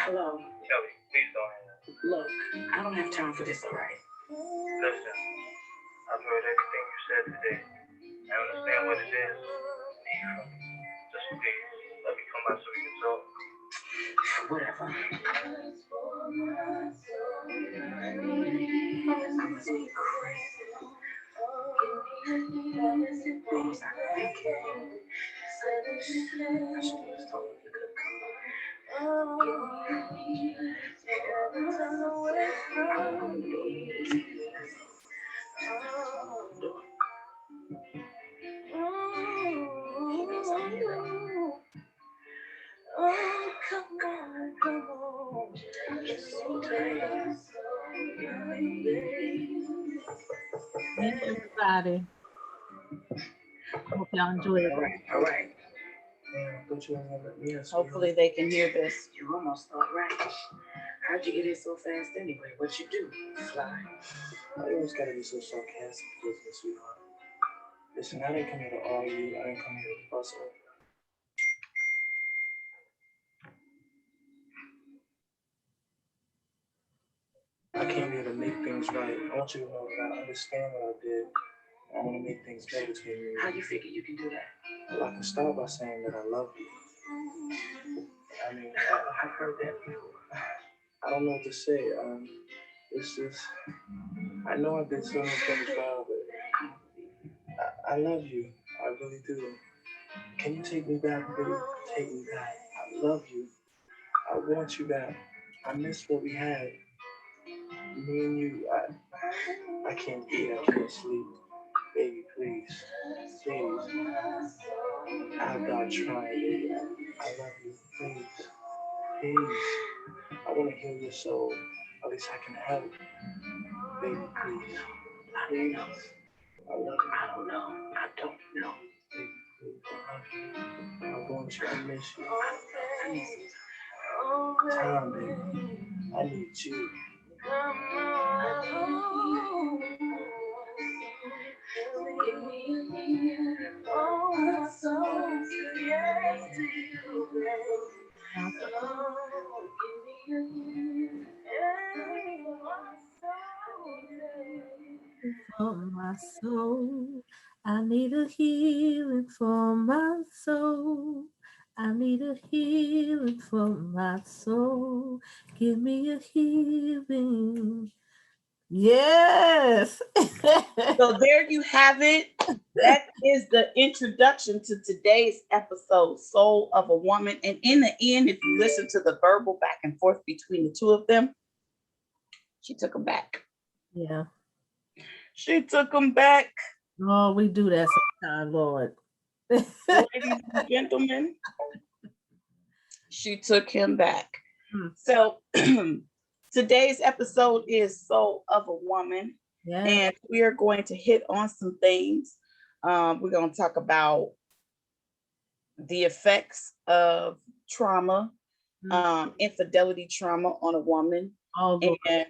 Hello. Kelly, please don't hang up. Look, I don't have time for this, all right? Listen, I've heard everything you said today. I understand what it is. Need from me. Just please, let me come out so we can talk. Whatever. I must be crazy. What was I thinking? I should have just told you to come. I don't want to do it. Oh, come on. It's so tired. Hey, everybody. Hope y'all enjoy it. All right. Hopefully they can hear this. You almost thought right. How'd you get here so fast anyway? What you do? Fly? I always gotta be so sarcastic with me, sweetheart. Listen, I didn't come here to argue. I didn't come here to fuss over. I came here to make things right. I want you to know that I understand what I did. I want to make things better between you. How you figure you can do that? Well, I can start by saying that I love you. I mean, I've heard that before. I don't know what to say. It's just, I know I did so many things wrong, but I love you. I really do. Can you take me back, baby? Take me back. I love you. I want you back. I miss what we had. Me and you. I can't eat. I can't sleep. Baby, please. Please. I've got trying, baby. I love you. Please. Please. I want to heal your soul. At least I can help. Baby, please. Please. I love you. I don't know. I don't know. Baby, please. I love you. I want you. I miss you. I need some Time, baby. I need you. For my soul, I need a healing for my soul. I need a healing for my soul. Give me a healing. Yes. So there you have it. That is the introduction to today's episode, Soul of a Woman. And in the end, if you listen to the verbal back and forth between the two of them, she took them back. Yeah. She took them back. Oh, we do that sometimes, Lord. Ladies and gentlemen, she took him back. So today's episode is Soul of a Woman. Yeah. And we are going to hit on some things. We're going to talk about the effects of trauma, infidelity trauma on a woman. And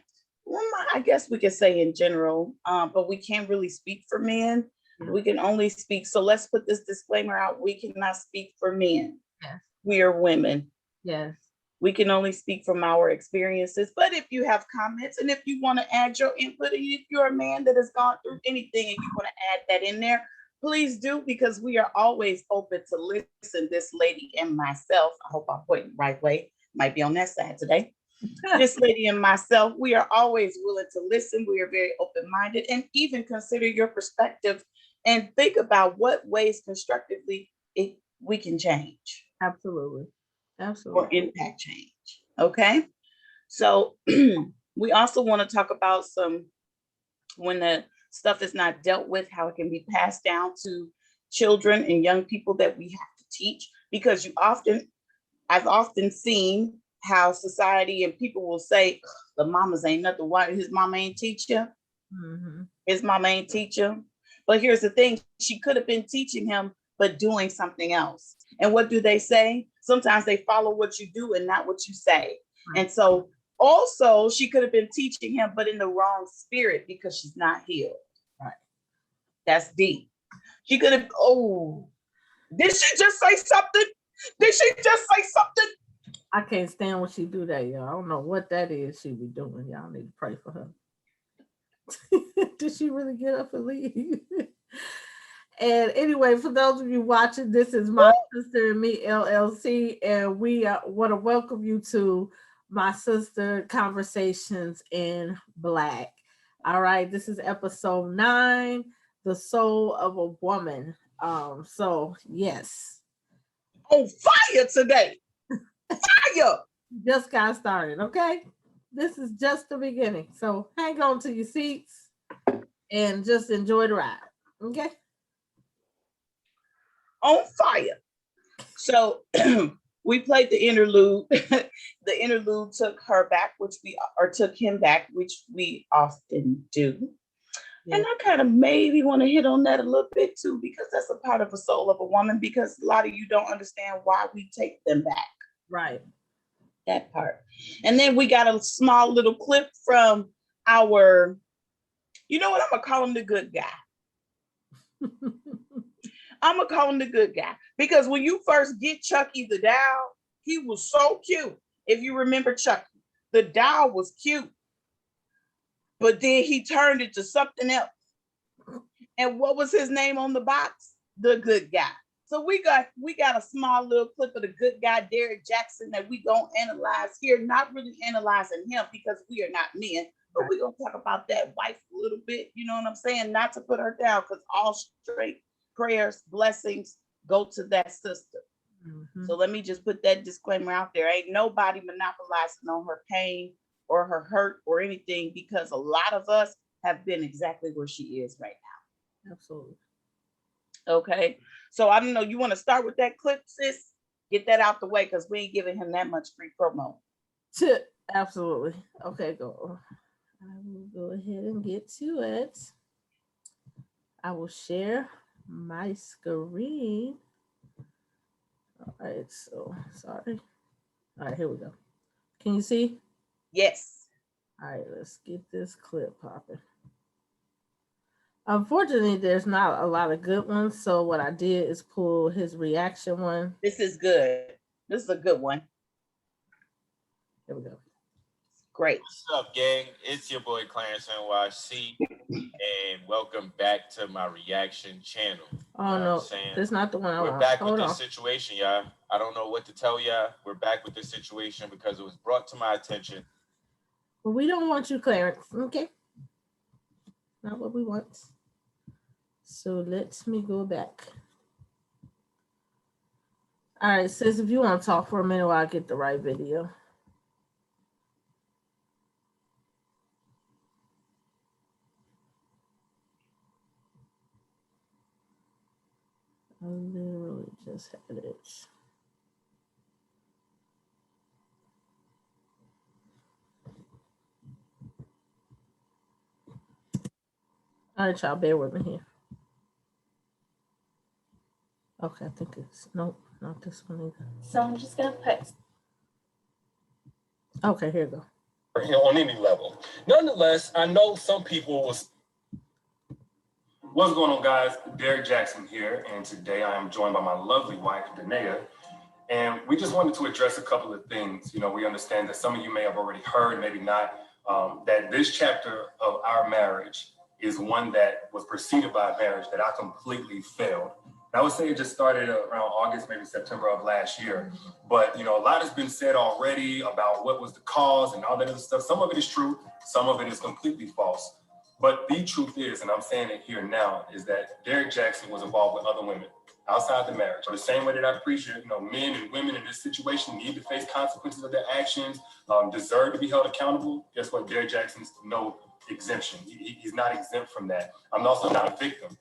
I guess we could say in general, but we can't really speak for men. Yeah. We can only speak. So let's put this disclaimer out. We cannot speak for men. Yes. We are women. Yes. We can only speak from our experiences. But if you have comments and if you want to add your input, and if you're a man that has gone through anything and you want to add that in there, please do, because we are always open to listen. This lady and myself, I hope I'm pointing the right way, might be on that side today. This lady and myself, we are always willing to listen. We are very open-minded and even consider your perspective and think about what ways constructively we can change. Absolutely. Absolutely. Or impact change. Okay. So we also want to talk about when the stuff is not dealt with, how it can be passed down to children and young people that we have to teach, because I've often seen how society and people will say the mamas ain't nothing. Why his mama ain't teach you? Mm-hmm. His mama ain't teach him. But here's the thing, she could have been teaching him, but doing something else. And what do they say? Sometimes they follow what you do and not what you say. Right. And so also she could have been teaching him, but in the wrong spirit, because she's not healed. Right. That's deep. She could have, did she just say something? Did she just say something? I can't stand when she do that, y'all. I don't know what that is she be doing. Y'all need to pray for her. Did she really get up and leave? And anyway, for those of you watching, this is My Sister and Me LLC, and we want to welcome you to My Sister Conversations in Black. All right, this is episode 9, The Soul of a Woman. So yes, On fire today. Fire. just got started. Okay, this is just the beginning. So hang on to your seats and just enjoy the ride. Okay. On fire. So we played the interlude. The interlude took her back, took him back, which we often do. Yeah. And I kind of maybe want to hit on that a little bit too, because that's a part of the soul of a woman, because a lot of you don't understand why we take them back. Right. That part. And then we got a small little clip from our, you know what, I'm going to call him the good guy. I'm going to call him the good guy, because when you first get Chucky the doll, he was so cute. If you remember Chucky, the doll was cute, but then he turned into something else. And what was his name on the box? The good guy. So we got a small little clip of the good guy, Derrick Jaxn, that we gonna analyze here. Not really analyzing him because we are not men, but we're gonna talk about that wife a little bit. You know what I'm saying? Not to put her down, because all straight prayers, blessings go to that sister. Mm-hmm. So let me just put that disclaimer out there. Ain't nobody monopolizing on her pain or her hurt or anything, because a lot of us have been exactly where she is right now. Absolutely. Okay. So I don't know. You want to start with that clip, sis? Get that out the way, because we ain't giving him that much free promo. Absolutely. Okay, go. I will go ahead and get to it. I will share my screen. All right, so sorry. All right, here we go. Can you see? Yes. All right, let's get this clip popping. Unfortunately, there's not a lot of good ones, so what I did is pull his reaction one. This is good. This is a good one. Here we go. Great. What's up, gang? It's your boy Clarence NYC, and welcome back to my reaction channel. Oh, no, that's not the one I want. We're back with this situation, y'all. I don't know what to tell y'all. We're back with this situation because it was brought to my attention. But we don't want you, Clarence, okay? Not what we want. So let me go back. All right, sis, if you want to talk for a minute while I get the right video. I literally just had it. All right, y'all, bear with me here. Okay, I think it's, nope, not this one either. So I'm just gonna put. Okay, here we go. On any level. Nonetheless, I know some people was. What's going on, guys? Derrick Jaxn here, and today I am joined by my lovely wife, Danae, and we just wanted to address a couple of things. You know, we understand that some of you may have already heard, maybe not, that this chapter of our marriage is one that was preceded by a marriage that I completely failed. I would say it just started around August, maybe September of last year. But, you know, a lot has been said already about what was the cause and all that other stuff. Some of it is true. Some of it is completely false. But the truth is, and I'm saying it here now, is that Derrick Jaxn was involved with other women outside the marriage. So the same way that I preach, you know, men and women in this situation need to face consequences of their actions, deserve to be held accountable. Guess what? Derrick Jaxn's no exemption. He's not exempt from that. I'm also not a victim.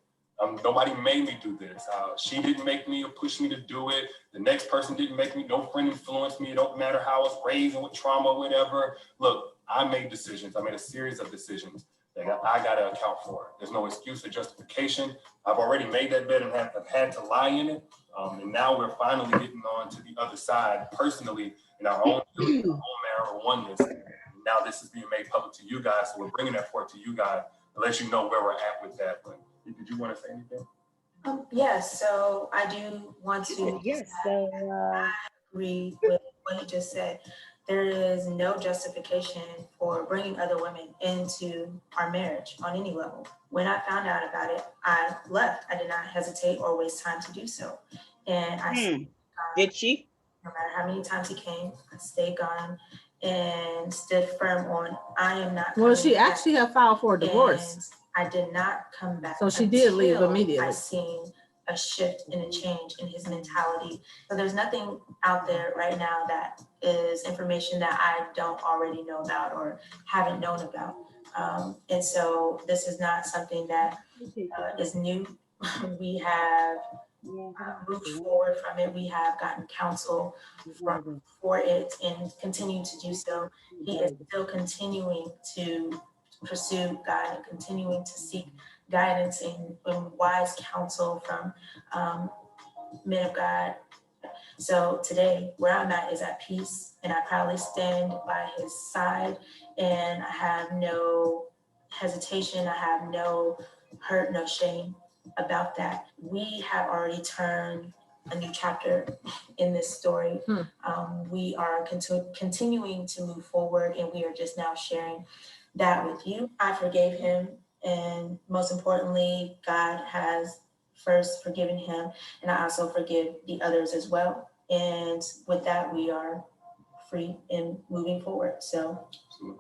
Nobody made me do this. She didn't make me or push me to do it. The next person didn't make me. No friend influenced me. It don't matter how I was raised and what trauma or whatever. Look, I made decisions. I made a series of decisions that I got to account for. There's no excuse or justification. I've already made that bed and have had to lie in it. And now we're finally getting on to the other side personally in our own marital oneness. Now this is being made public to you guys. So we're bringing that forth to you guys to let you know where we're at with that. But did you want to say anything? Yes, so I do want to. Yes, so agree with what he just said. There is no justification for bringing other women into our marriage on any level. When I found out about it, I left. I did not hesitate or waste time to do so. And I Did she? no matter how many times he came, I stayed gone and stood firm on I am not. Well, she coming back. actually had filed for a divorce. And I did not come back. So she did leave until immediately. I seen a shift and a change in his mentality. So there's nothing out there right now that is information that I don't already know about or haven't known about. And so this is not something that is new. We have moved forward from it. We have gotten counsel for it and continue to do so. He is still continuing to pursue God and continuing to seek guidance and wise counsel from men of God. So today, where I'm at is at peace, and I proudly stand by his side, and I have no hesitation. I have no hurt, no shame about that. We have already turned a new chapter in this story. We are continuing to move forward, and we are just now sharing that with you. I forgave him, and most importantly, God has first forgiven him, and I also forgive the others as well. And with that, we are free and moving forward. So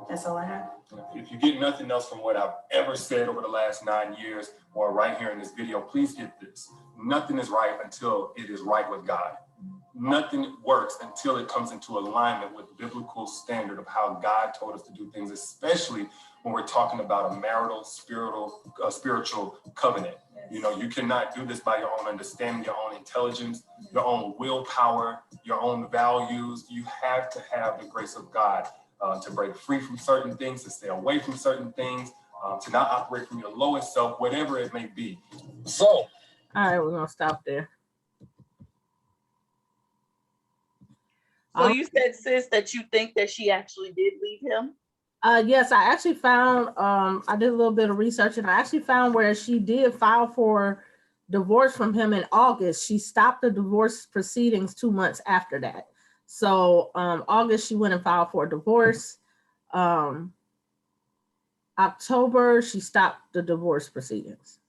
that's all I have. If you get nothing else from what I've ever said over the last 9 years or right here in this video, please get this. Nothing is right until it is right with God. Nothing works until it comes into alignment with biblical standard of how God told us to do things, especially when we're talking about a marital, spiritual covenant. You know, you cannot do this by your own understanding, your own intelligence, your own willpower, your own values. You have to have the grace of God to break free from certain things, to stay away from certain things, to not operate from your lowest self, whatever it may be. So, all right, we're gonna stop there. So you said, sis, that you think that she actually did leave him? Yes, I actually found, I did a little bit of research, and I actually found where she did file for divorce from him in August. She stopped the divorce proceedings 2 months after that. So August, she went and filed for a divorce. October, she stopped the divorce proceedings.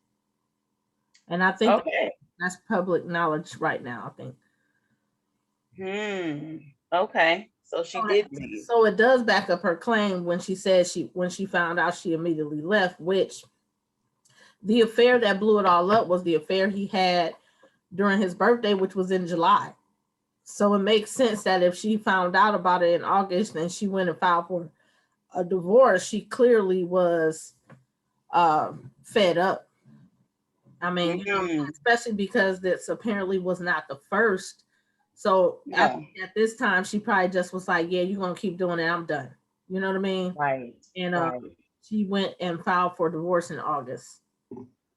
And I think that's public knowledge right now, I think. Okay. So she did leave. So it does back up her claim when she said when she found out, she immediately left, which the affair that blew it all up was the affair he had during his birthday, which was in July. So it makes sense that if she found out about it in August and she went and filed for a divorce, she clearly was fed up. I mean, you know, especially because this apparently was not the first. So at this time, she probably just was like, yeah, you're going to keep doing it. I'm done. You know what I mean? Right. And she went and filed for divorce in August.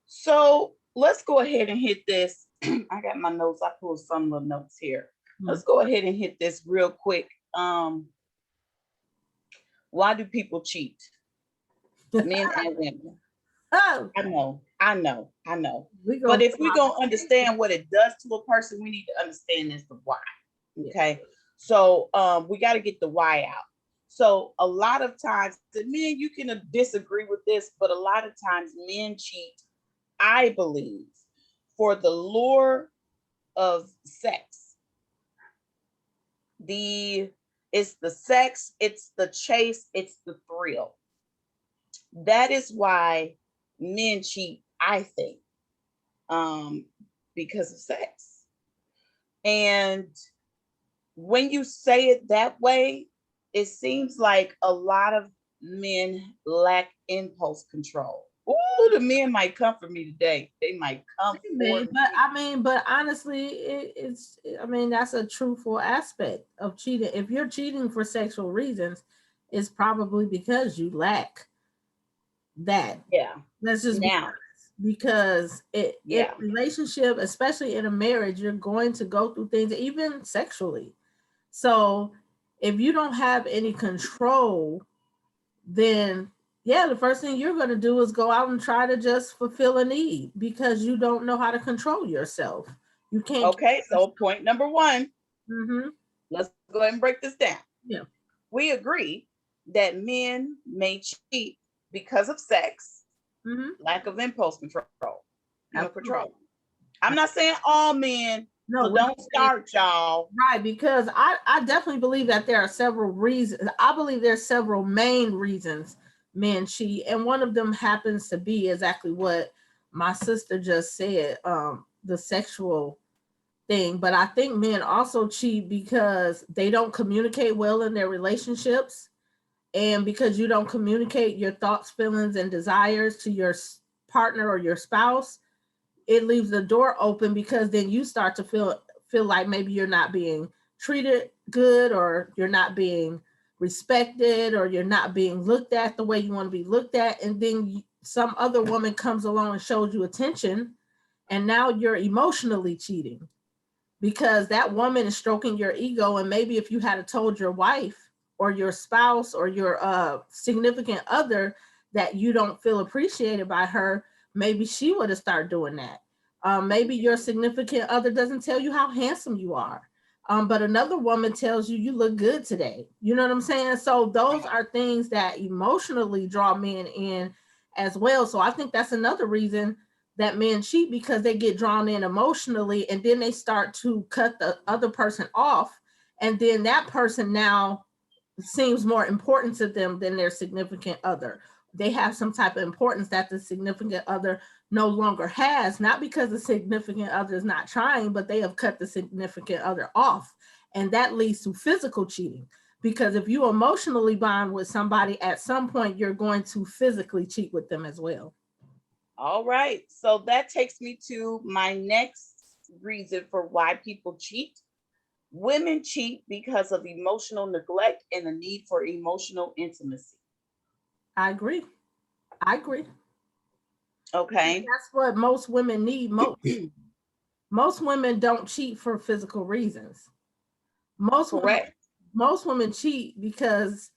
So let's go ahead and hit this. I got my notes. I pulled some little notes here. Let's go ahead and hit this real quick. Why do people cheat? Men and women. Oh, I know. But if we're going to understand what it does to a person, we need to understand this the why. Okay. So we got to get the why out. So a lot of times, the men, you can disagree with this, but a lot of times men cheat, I believe, for the lure of sex. It's the sex, it's the chase, it's the thrill. That is why men cheat, I think, because of sex. And when you say it that way, it seems like a lot of men lack impulse control. Ooh, the men might come for me today. They might come for me. But honestly, that's a truthful aspect of cheating. If you're cheating for sexual reasons, it's probably because you lack that. Yeah. That's just because in a relationship, especially in a marriage, you're going to go through things, even sexually. So if you don't have any control, then the first thing you're going to do is go out and try to just fulfill a need because you don't know how to control yourself. You can't. Okay, so point number one. Mm-hmm. Let's go ahead and break this down. Yeah. We agree that men may cheat because of sex, lack of impulse control, control. I'm not saying all men, no, so don't start, y'all. Right, because I definitely believe that there are several reasons. I believe there's several main reasons men cheat, and one of them happens to be exactly what my sister just said, the sexual thing. But I think men also cheat because they don't communicate well in their relationships, and because you don't communicate your thoughts, feelings, and desires to your partner or your spouse, it leaves the door open, because then you start to feel like maybe you're not being treated good, or you're not being respected, or you're not being looked at the way you want to be looked at. And then some other woman comes along and shows you attention, and now you're emotionally cheating because that woman is stroking your ego. And maybe if you had told your wife or your spouse or your significant other that you don't feel appreciated by her, maybe she would have started doing that. Maybe your significant other doesn't tell you how handsome you are, but another woman tells you, you look good today. You know what I'm saying? So those are things that emotionally draw men in as well. So I think that's another reason that men cheat, because they get drawn in emotionally, and then they start to cut the other person off. And then that person now seems more important to them than their significant other. They have some type of importance that the significant other no longer has, not because the significant other is not trying, but they have cut the significant other off. And that leads to physical cheating, because if you emotionally bond with somebody, at some point you're going to physically cheat with them as well. All right, so that takes me to my next reason for why people cheat. Women cheat because of emotional neglect and the need for emotional intimacy. I agree. Okay. That's what most women need most. Most women don't cheat for physical reasons. Most women cheat because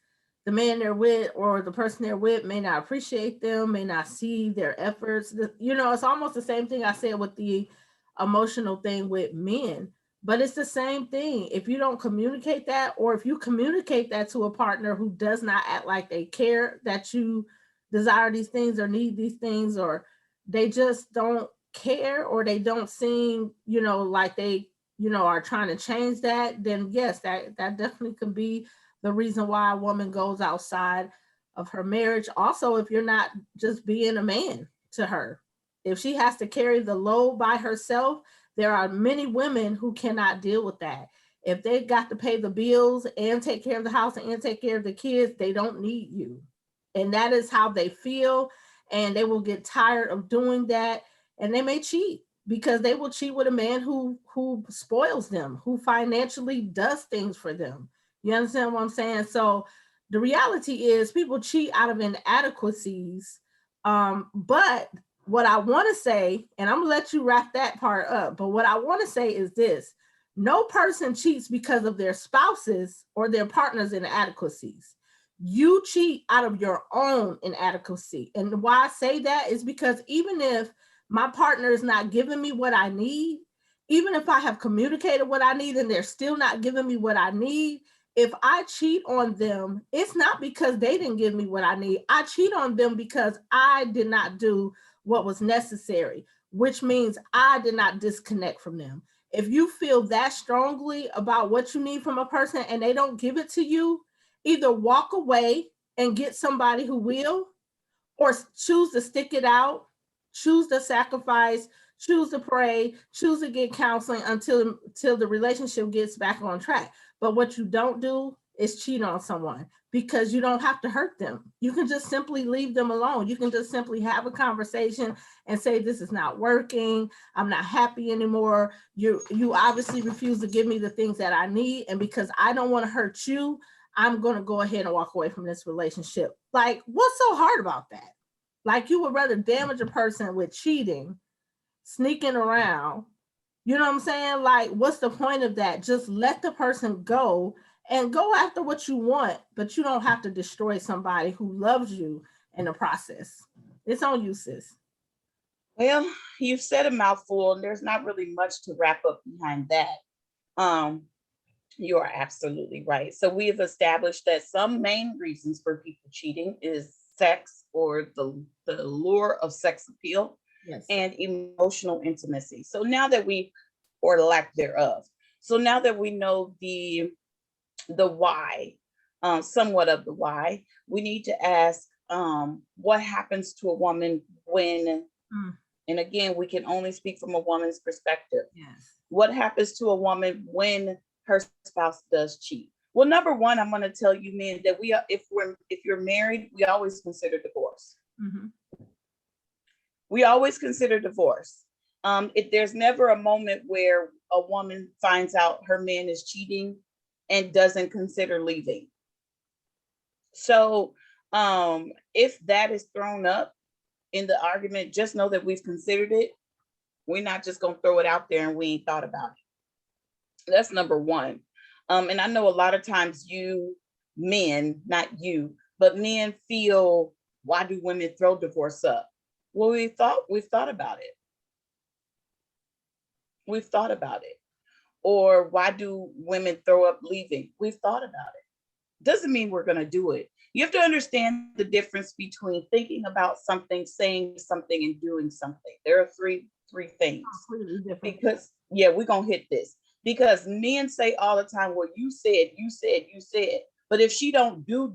the man they're with or the person they're with may not appreciate them, may not see their efforts. You know, it's almost the same thing I said with the emotional thing with men, but it's the same thing. If you don't communicate that, or if you communicate that to a partner who does not act like they care that you desire these things or need these things, or they just don't care, or they don't seem, you know, like they, you know, are trying to change that, then yes, that definitely could be the reason why a woman goes outside of her marriage. Also, if you're not just being a man to her, if she has to carry the load by herself, there are many women who cannot deal with that. If they've got to pay the bills and take care of the house and take care of the kids, they don't need you. And that is how they feel. And they will get tired of doing that. And they may cheat, because they will cheat with a man who spoils them, who financially does things for them. You understand what I'm saying? So the reality is people cheat out of inadequacies. But what I want to say, and I'm gonna let you wrap that part up, but what I want to say is this: no person cheats because of their spouses or their partner's inadequacies. You cheat out of your own inadequacy. And why I say that is because even if my partner is not giving me what I need, even if I have communicated what I need and they're still not giving me what I need, if I cheat on them, it's not because they didn't give me what I need. I cheat on them because I did not do what was necessary, which means I did not disconnect from them. If you feel that strongly about what you need from a person and they don't give it to you, either walk away and get somebody who will, or choose to stick it out, choose to sacrifice, choose to pray, choose to get counseling until the relationship gets back on track. But what you don't do is cheat on someone, because you don't have to hurt them. You can just simply leave them alone. You can just simply have a conversation and say, this is not working. I'm not happy anymore. You obviously refuse to give me the things that I need. And because I don't want to hurt you, I'm going to go ahead and walk away from this relationship. Like, what's so hard about that? Like, you would rather damage a person with cheating, sneaking around. You know what I'm saying? Like, what's the point of that? Just let the person go and go after what you want, but you don't have to destroy somebody who loves you in the process. It's on you, sis. Well, you've said a mouthful, and there's not really much to wrap up behind that. You are absolutely right. So we have established that some main reasons for people cheating is sex, or the lure of sex appeal, Yes. and emotional intimacy. So now that we, or lack thereof. So now that we know the why, somewhat of the why, we need to ask, what happens to a woman when, Mm. and again, we can only speak from a woman's perspective. Yes. What happens to a woman when her spouse does cheat? Well, number one, I'm going to tell you, men, that we are, if you're married, we always consider divorce. Mhm. We always consider divorce. If there's never a moment where a woman finds out her man is cheating and doesn't consider leaving. So if that is thrown up in the argument, just know that we've considered it. We're not just gonna throw it out there and we ain't thought about it. That's number one. And I know a lot of times you men, not you, but men feel, why do women throw divorce up? Well, we've thought about it. We've thought about it. Or why do women throw up leaving? We've thought about it. Doesn't mean we're going to do it. You have to understand the difference between thinking about something, saying something, and doing something. There are three things. Completely different. Because yeah, we're gonna hit this. Because men say all the time, well, you said. But if she don't do,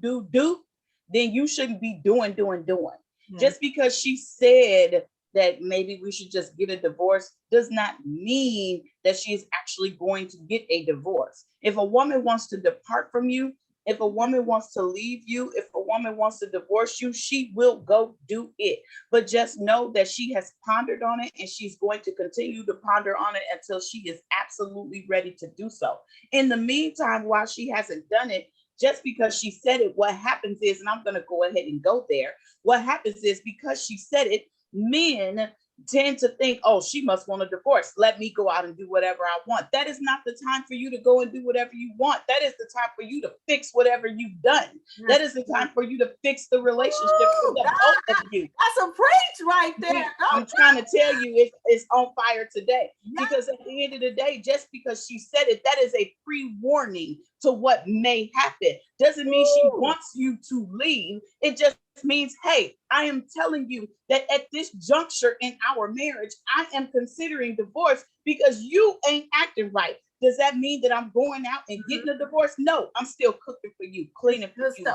then you shouldn't be doing. Yeah. Just because she said that maybe we should just get a divorce does not mean that she is actually going to get a divorce. If a woman wants to depart from you, if a woman wants to leave you, if a woman wants to divorce you, she will go do it. But just know that she has pondered on it, and she's going to continue to ponder on it until she is absolutely ready to do so. In the meantime, while she hasn't done it, just because she said it, what happens is, and I'm going to go ahead and go there, what happens is, because she said it, men tend to think, oh, she must want a divorce. Let me go out and do whatever I want. That is not the time for you to go and do whatever you want. That is the time for you to fix whatever you've done. Yes. That is the time for you to fix the relationship for the both of you. That's a preach right there. I'm trying to tell you, it's on fire today. Yes. Because at the end of the day, just because she said it, that is a pre-warning to what may happen. Doesn't mean she wants you to leave. It just means, hey, I am telling you that at this juncture in our marriage, I am considering divorce because you ain't acting right. Does that mean that I'm going out and getting a divorce? No, I'm still cooking for you, cleaning for you,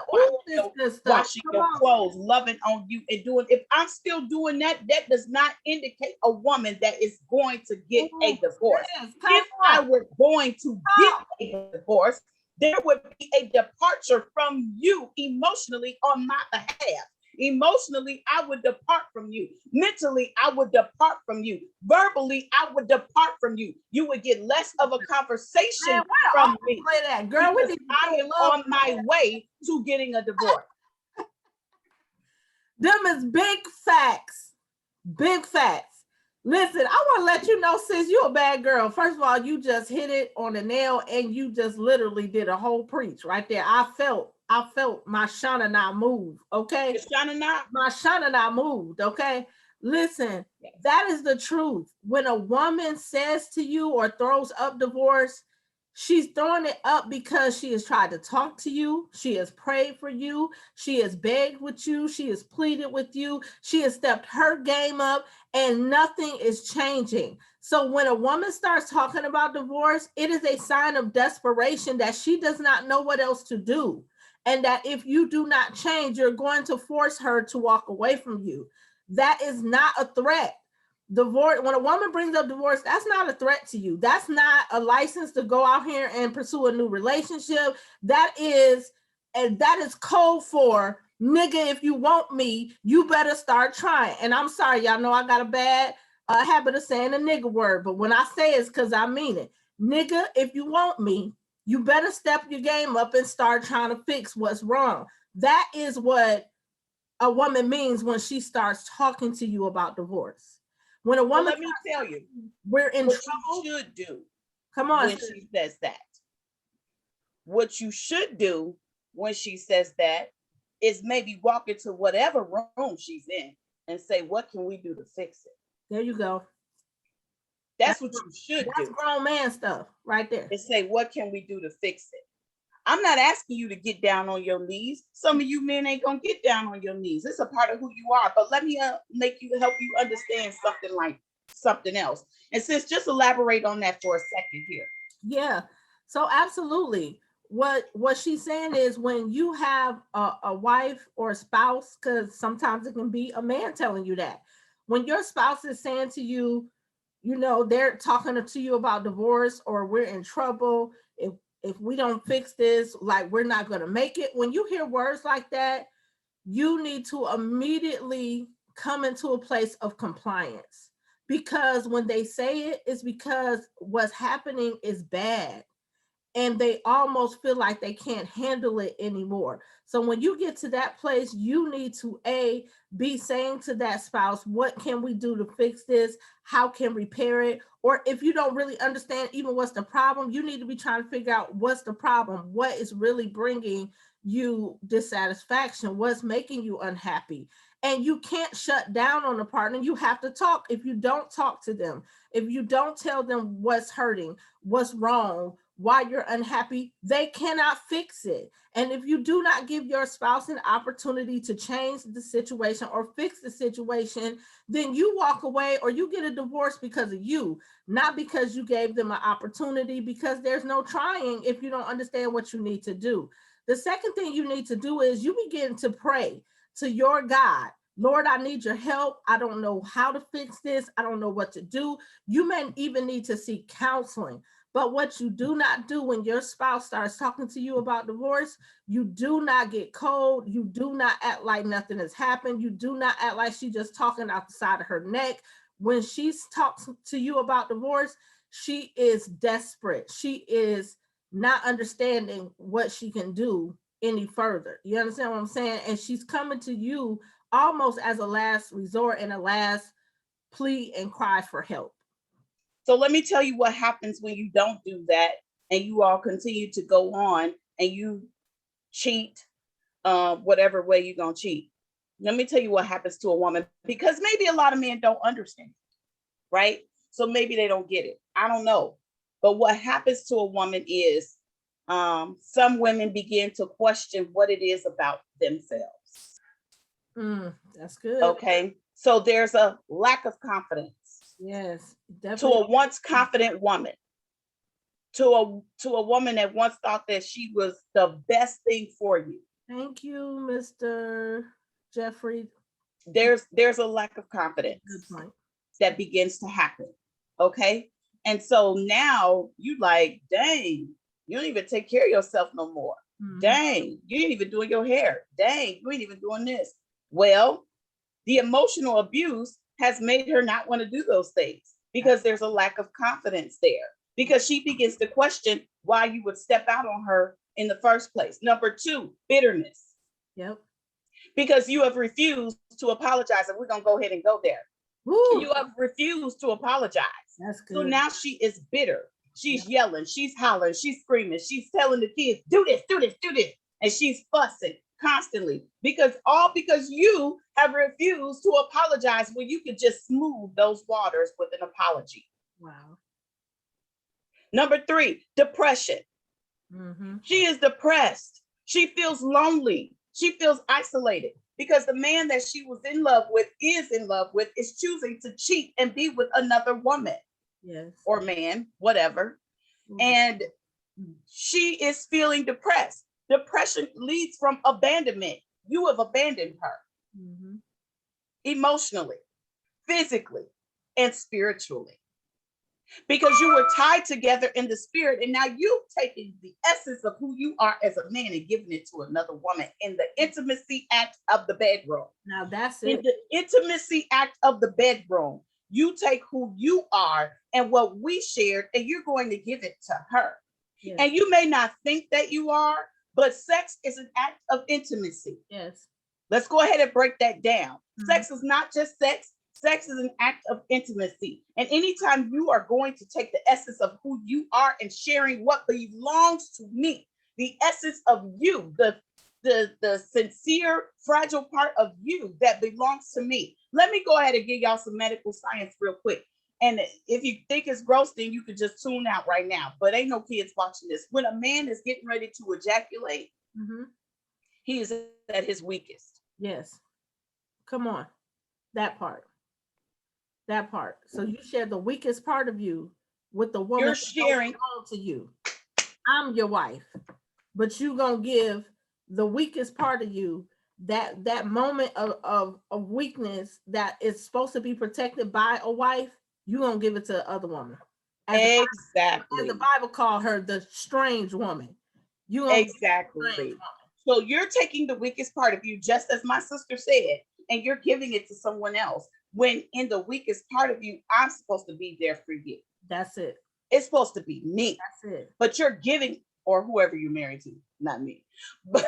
washing your clothes, loving on you, and doing. If I'm still doing that, that does not indicate a woman that is going to get a divorce. Yes, if I were going to get a divorce, there would be a departure from you emotionally on my behalf. Emotionally, I would depart from you. Mentally, I would depart from you. Verbally, I would depart from you. You would get less of a conversation from me. Play that, girl. I am on my way to getting a divorce. Them is big facts. Big facts. Listen, I want to let you know, sis, you're a bad girl. First of all, you just hit it on the nail, and you just literally did a whole preach right there. I felt my Shanana move, okay? My Shanana moved, okay? Listen, that is the truth. When a woman says to you or throws up divorce, she's throwing it up because she has tried to talk to you. She has prayed for you. She has begged with you. She has pleaded with you. She has stepped her game up, and nothing is changing. So when a woman starts talking about divorce, it is a sign of desperation that she does not know what else to do. And that if you do not change, you're going to force her to walk away from you. That is not a threat. Divorce, when a woman brings up divorce, that's not a threat to you. That's not a license to go out here and pursue a new relationship. That is code for, nigga, if you want me, you better start trying. And I'm sorry, y'all know I got a bad habit of saying the nigga word, but when I say it's because I mean it. Nigga, if you want me, you better step your game up and start trying to fix what's wrong. That is what a woman means when she starts talking to you about divorce. When a woman, let me tell you, we're in what trouble. you should do. Come on, when she says that. What you should do when she says that is maybe walk into whatever room she's in and say, what can we do to fix it? There you go. That's what you should That's do. grown man stuff right there. And say, what can we do to fix it? I'm not asking you to get down on your knees. Some of you men ain't gonna get down on your knees. It's a part of who you are. But let me help you understand something else. And sis, just elaborate on that for a second here. Yeah. So absolutely. What she's saying is, when you have a wife or a spouse, because sometimes it can be a man telling you that, when your spouse is saying to you, they're talking to you about divorce, or we're in trouble, if we don't fix this, like, we're not going to make it. When you hear words like that, you need to immediately come into a place of compliance, because when they say it, it's because what's happening is bad, and they almost feel like they can't handle it anymore. So when you get to that place, you need to be saying to that spouse, what can we do to fix this? How can we repair it? Or if you don't really understand even what's the problem, you need to be trying to figure out what's the problem, what is really bringing you dissatisfaction, what's making you unhappy. And you can't shut down on a partner. You have to talk. If you don't talk to them, if you don't tell them what's hurting, what's wrong, why you're unhappy, they cannot fix it. And if you do not give your spouse an opportunity to change the situation or fix the situation, then you walk away or you get a divorce because of you, not because you gave them an opportunity, because there's no trying if you don't understand what you need to do. The second thing you need to do is you begin to pray to your God. Lord, I need your help. I don't know how to fix this. I don't know what to do. You may even need to seek counseling. But what you do not do when your spouse starts talking to you about divorce, you do not get cold. You do not act like nothing has happened. You do not act like she's just talking out the side of her neck. When she talks to you about divorce, she is desperate. She is not understanding what she can do any further. You understand what I'm saying? And she's coming to you almost as a last resort and a last plea and cry for help. So let me tell you what happens when you don't do that and you all continue to go on and you cheat, whatever way you're going to cheat. Let me tell you what happens to a woman, because maybe a lot of men don't understand, right? So maybe they don't get it. I don't know. But what happens to a woman is some women begin to question what it is about themselves. That's good. Okay. So there's a lack of confidence. Yes, definitely. To a once confident woman, to a woman that once thought that she was the best thing for you. Thank you, Mr. Jeffrey. There's a lack of confidence that begins to happen. Okay. And so now you like, dang, you don't even take care of yourself no more. Mm-hmm. Dang, you ain't even doing your hair. Dang, you ain't even doing this. Well, the emotional abuse has made her not want to do those things because there's a lack of confidence there, because she begins to question why you would step out on her in the first place. Number 2, bitterness. Yep. Because you have refused to apologize, and we're going to go ahead and go there. Woo. You have refused to apologize. That's good. So now she is bitter. She's yelling, she's hollering, she's screaming, she's telling the kids, do this, do this, do this. And she's fussing constantly because you have refused to apologize when you could just smooth those waters with an apology. Wow. Number 3, depression. Mm-hmm. She is depressed. She feels lonely. She feels isolated because the man that she was in love with, is choosing to cheat and be with another woman. Yes. Or man, whatever. Mm-hmm. And she is feeling depressed. Depression leads from abandonment. You have abandoned her. Mm-hmm. Emotionally, physically, and spiritually. Because you were tied together in the spirit, and now you've taken the essence of who you are as a man and given it to another woman in the intimacy act of the bedroom. Now that's it. In the intimacy act of the bedroom, you take who you are and what we shared, and you're going to give it to her. Yes. And you may not think that you are, but sex is an act of intimacy. Yes. Let's go ahead and break that down. Mm-hmm. Sex is not just sex. Sex is an act of intimacy. And anytime you are going to take the essence of who you are and sharing what belongs to me, the essence of you, the sincere, fragile part of you that belongs to me. Let me go ahead and give y'all some medical science real quick. And if you think it's gross, then you could just tune out right now. But ain't no kids watching this. When a man is getting ready to ejaculate, he is at his weakest. Yes. Come on. That part. That part. So you share the weakest part of you with the woman You're sharing to you. I'm your wife, but you gonna give the weakest part of you that moment of weakness that is supposed to be protected by a wife. You gonna give it to the other woman. Exactly. As the Bible called her the strange woman. You gonna exactly. So you're taking the weakest part of you, just as my sister said, and you're giving it to someone else. When in the weakest part of you, I'm supposed to be there for you. That's it. It's supposed to be me. That's it. But you're giving, or whoever you're married to, not me. But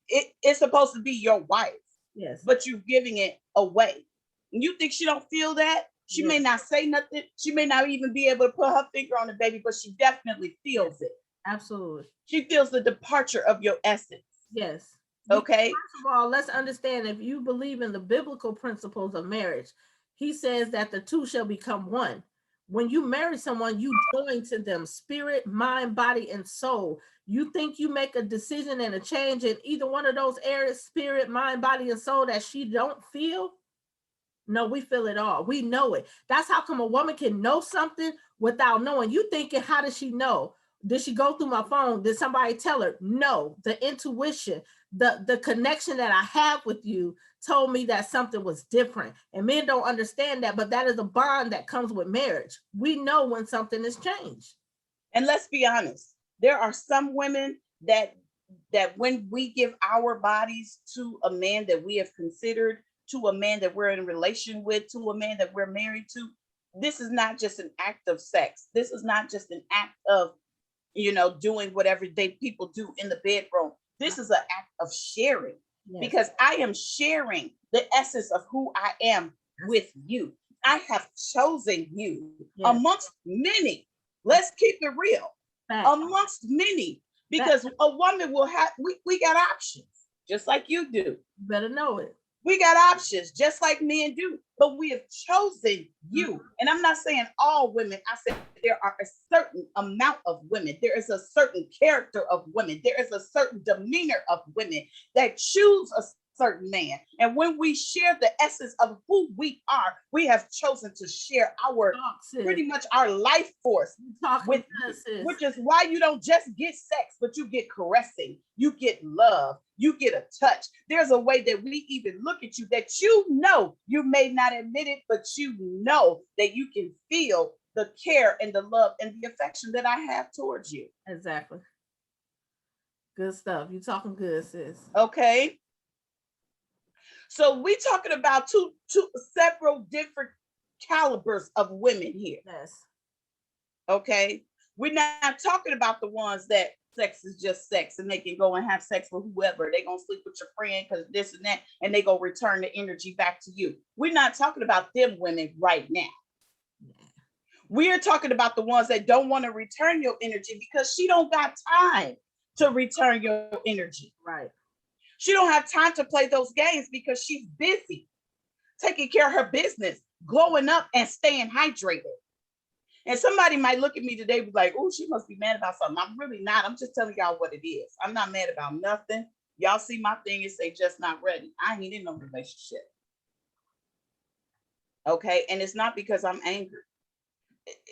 it's supposed to be your wife. Yes. But you're giving it away. And you think she don't feel that? She may not say nothing. She may not even be able to put her finger on the baby, but she definitely feels it. Absolutely. She feels the departure of your essence. Yes. Okay. First of all, let's understand, if you believe in the biblical principles of marriage, he says that the two shall become one. When you marry someone, you join to them spirit, mind, body, and soul. You think you make a decision and a change in either one of those areas, spirit, mind, body, and soul, that she don't feel? No, we feel it all. We know it. That's how come a woman can know something without knowing. You thinking, how does she know? Did she go through my phone? Did somebody tell her? No, the intuition, the connection that I have with you told me that something was different. And men don't understand that, but that is a bond that comes with marriage. We know when something has changed. And let's be honest, there are some women that when we give our bodies to a man that we have considered, to a man that we're in a relation with, to a man that we're married to, this is not just an act of sex. This is not just an act of, doing whatever people do in the bedroom. This is an act of sharing. Yes. Because I am sharing the essence of who I am with you. I have chosen you amongst many. Let's keep it real. Amongst many, because a woman will have, we got options, just like you do. You better know it. We got options, just like men do, but we have chosen you. And I'm not saying all women. I said there are a certain amount of women. There is a certain character of women. There is a certain demeanor of women that choose a certain man. And when we share the essence of who we are, we have chosen to share our pretty much our life force with, which is why you don't just get sex, but you get caressing, you get love, you get a touch. There's a way that we even look at you that you may not admit it, but you know that you can feel the care and the love and the affection that I have towards you. Exactly. Good stuff. You talking good, sis. Okay. So we're talking about two several different calibers of women here. Yes. Okay. We're not talking about the ones that sex is just sex and they can go and have sex with whoever. They're going to sleep with your friend because this and that, and they go return the energy back to you. We're not talking about them women right now. We are talking about the ones that don't want to return your energy because she don't got time to return your energy. Right. She don't have time to play those games because she's busy taking care of her business, glowing up and staying hydrated. And somebody might look at me today and be like, oh, she must be mad about something. I'm really not. I'm just telling y'all what it is. I'm not mad about nothing. Y'all see my thing and say, just not ready. I ain't in no relationship. Okay. And it's not because I'm angry,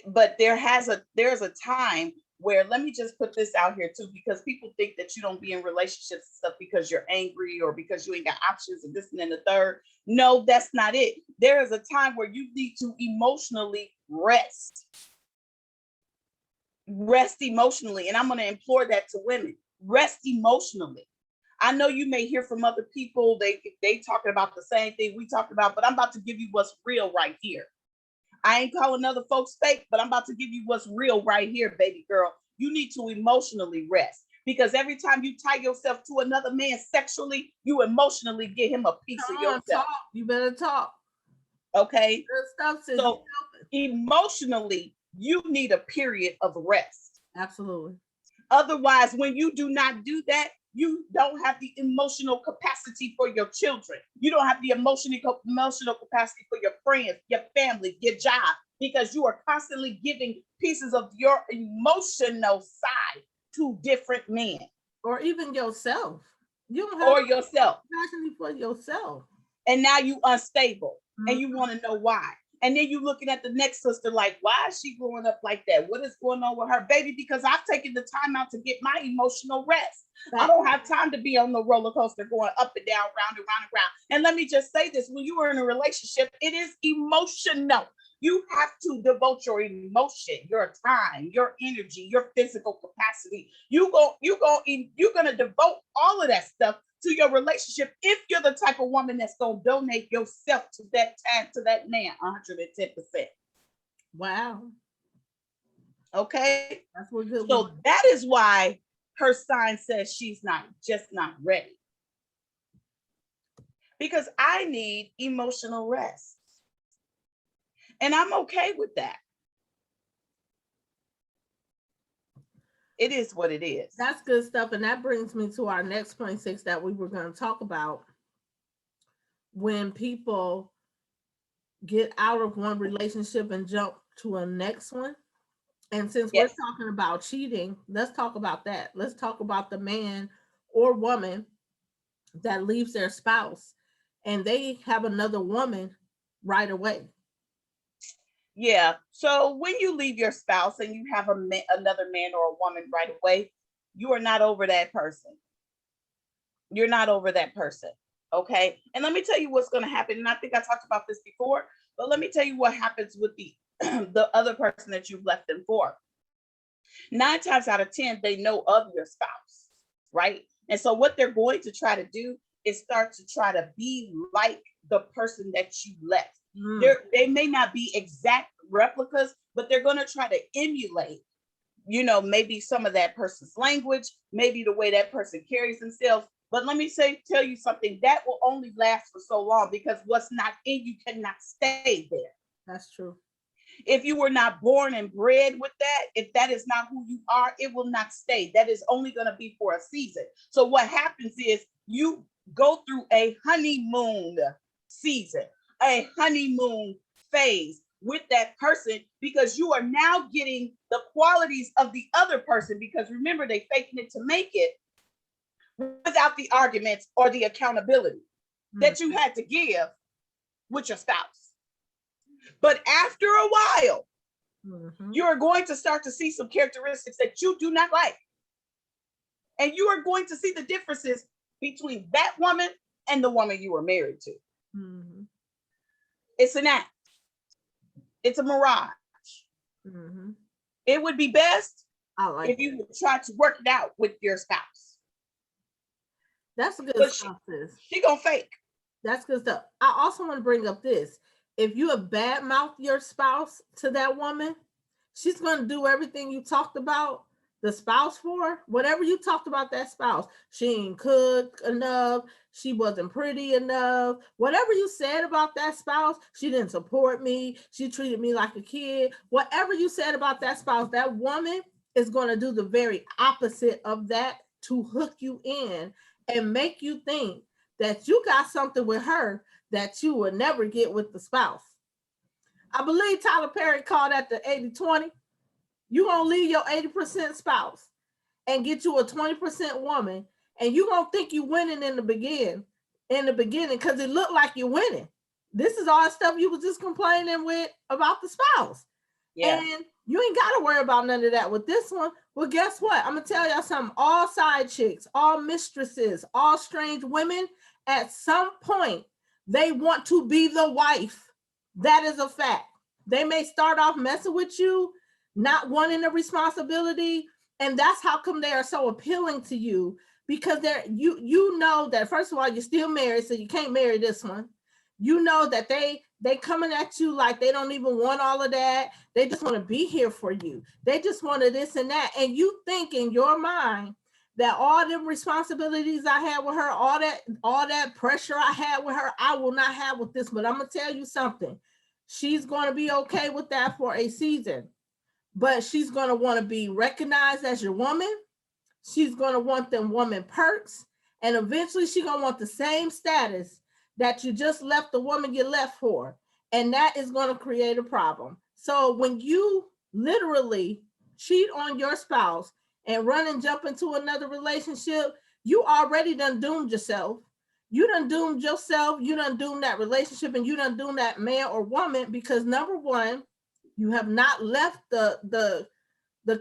but there's a time where, let me just put this out here too, because people think that you don't be in relationships and stuff because you're angry or because you ain't got options and this and then the third. No, that's not it. There is a time where you need to emotionally rest. Rest emotionally. And I'm going to implore that to women. Rest emotionally. I know you may hear from other people, they talking about the same thing we talked about, but I'm about to give you what's real right here. I ain't calling other folks fake, but I'm about to give you what's real right here, baby girl. You need to emotionally rest, because every time you tie yourself to another man sexually, you emotionally get him a piece of yourself. Talk. You better talk. Okay. Stuff, so emotionally, you need a period of rest. Absolutely. Otherwise, when you do not do that, you don't have the emotional capacity for your children. You don't have the emotional capacity for your friends, your family, your job. because you are constantly giving pieces of your emotional side to different men. Or even yourself. You don't Or have yourself. compassion for yourself. And now you unstable and you want to know why. And then you looking at the next sister like, why is she growing up like that? What is going on with her? Baby, because I've taken the time out to get my emotional rest. I don't have time to be on the roller coaster going up and down, round and round and round. And let me just say this, when you are in a relationship, it is emotional. You have to devote your emotion, your time, your energy, your physical capacity. You're gonna devote all of that stuff to your relationship if you're the type of woman that's gonna donate yourself to that time, to that man, 110%. Wow. Okay. That's what good. So that is why her sign says she's not ready. Because I need emotional rest. And I'm okay with that. It is what it is. That's good stuff. And that brings me to our next point 6 that we were going to talk about. When people get out of one relationship and jump to a next one. And since we're talking about cheating, let's talk about that. Let's talk about the man or woman that leaves their spouse and they have another woman right away. Yeah. So when you leave your spouse and you have another man or a woman right away, you are not over that person. You're not over that person. Okay. And let me tell you what's going to happen. And I think I talked about this before, but let me tell you what happens with the other person that you've left them for. 9 times out of 10, they know of your spouse, right? And so what they're going to try to do is start to try to be like the person that you left. They may not be exact replicas, but they're going to try to emulate, maybe some of that person's language, maybe the way that person carries themselves. But let me tell you something, that will only last for so long, because what's not in you cannot stay there. That's true. If you were not born and bred with that, if that is not who you are, it will not stay. That is only going to be for a season. So what happens is you go through a honeymoon season, a honeymoon phase with that person, because you are now getting the qualities of the other person, because remember, they faking it to make it, without the arguments or the accountability that you had to give with your spouse. But after a while, you're going to start to see some characteristics that you do not like. And you are going to see the differences between that woman and the woman you were married to. It's an act. It's a mirage. It would be best if you would try to work it out with your spouse. That's good stuff, sis. She gonna fake. That's good stuff. I also want to bring up this. If you have badmouthed your spouse to that woman, she's going to do everything you talked about the spouse for. Whatever you talked about that spouse, she ain't cook enough, she wasn't pretty enough, whatever you said about that spouse, she didn't support me, she treated me like a kid, whatever you said about that spouse, that woman is going to do the very opposite of that to hook you in and make you think that you got something with her that you would never get with the spouse. I believe Tyler Perry called that the 80-20. You're going to leave your 80% spouse and get you a 20% woman, and you're going to think you're winning in the beginning because it looked like you're winning. This is all the stuff you was just complaining with about the spouse. Yeah. And you ain't got to worry about none of that with this one. Well, guess what? I'm going to tell y'all something. All side chicks, all mistresses, all strange women, at some point, they want to be the wife. That is a fact. They may start off messing with you, not wanting the responsibility. And that's how come they are so appealing to you, because you know that, first of all, you're still married, so you can't marry this one. You know that they coming at you like they don't even want all of that. They just want to be here for you. They just wanted this and that. And you think in your mind that all them responsibilities I had with her, all that pressure I had with her, I will not have with this. But I'm going to tell you something. She's going to be okay with that for a season. But she's going to want to be recognized as your woman. She's going to want them woman perks. And eventually she's going to want the same status that you just left the woman you left for. And that is going to create a problem. So when you literally cheat on your spouse and run and jump into another relationship, you already done doomed yourself. You done doomed yourself, you done doomed that relationship, and you done doomed that man or woman, because number one, you have not left the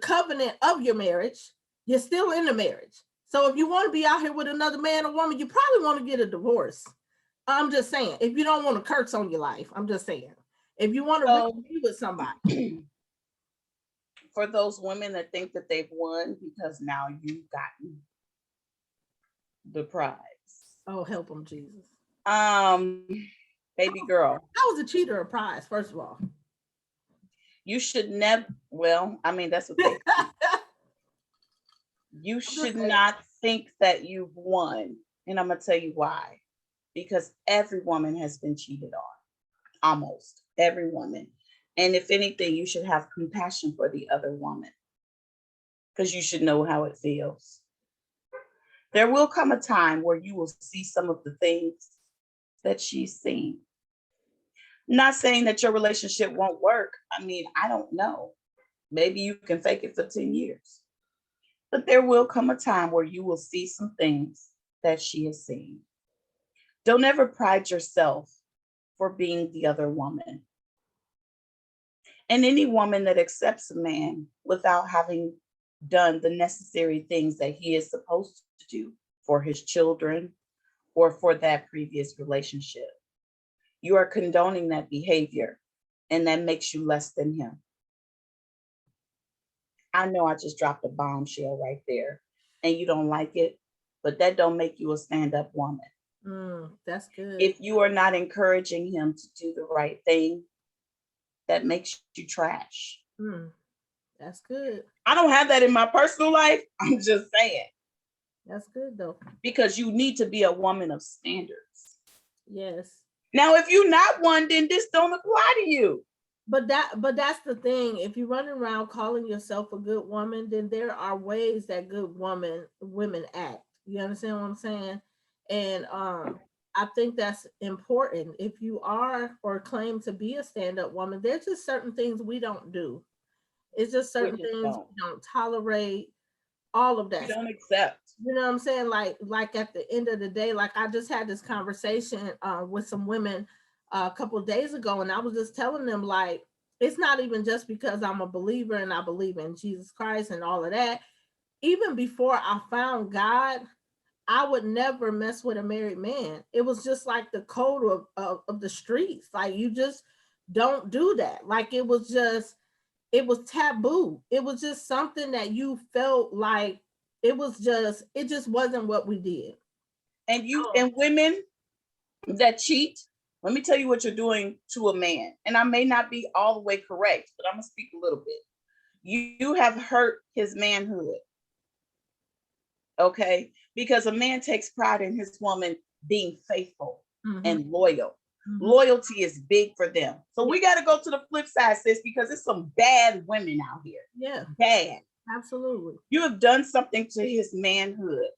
covenant of your marriage. You're still in the marriage. So if you want to be out here with another man or woman, you probably want to get a divorce. I'm just saying, if you don't want to curse on your life, I'm just saying, if you want to really be with somebody. For those women that think that they've won because now you've gotten the prize. Oh, help them, Jesus. Baby girl. I was a cheater of prize, first of all. You should never, well, I mean, that's what they you should not think that you've won. And I'm going to tell you why. Because every woman has been cheated on. Almost every woman. And if anything, you should have compassion for the other woman. Because you should know how it feels. There will come a time where you will see some of the things that she's seen. Not saying that your relationship won't work. I mean, I don't know. Maybe you can fake it for 10 years. But there will come a time where you will see some things that she has seen. Don't ever pride yourself for being the other woman. And any woman that accepts a man without having done the necessary things that he is supposed to do for his children or for that previous relationship, you are condoning that behavior, and that makes you less than him. I know I just dropped a bombshell right there, and you don't like it, but that don't make you a stand-up woman. That's good. If you are not encouraging him to do the right thing, that makes you trash. That's good. I don't have that in my personal life. I'm just saying. That's good though. Because you need to be a woman of standards. Yes. Now, if you're not one, then this don't apply to you. But that's the thing. If you're running around calling yourself a good woman, then there are ways that good women act. You understand what I'm saying? And I think that's important. If you are or claim to be a stand-up woman, there's just certain things we don't do. It's just certain things we don't tolerate. All of that. You don't accept. You know what I'm saying? Like at the end of the day, like I just had this conversation with some women a couple of days ago, and I was just telling them, like, it's not even just because I'm a believer and I believe in Jesus Christ and all of that. Even before I found God, I would never mess with a married man. It was just like the code of the streets. Like, you just don't do that. Like, it was taboo. It was just something that you felt like it just wasn't what we did. And women that cheat, let me tell you what you're doing to a man. And I may not be all the way correct, but I'm gonna speak a little bit. You have hurt his manhood. Okay? Because a man takes pride in his woman being faithful and loyal. Loyalty is big for them. So we got to go to the flip side, sis, because there's some bad women out here. Yeah. Bad. Absolutely. You have done something to his manhood.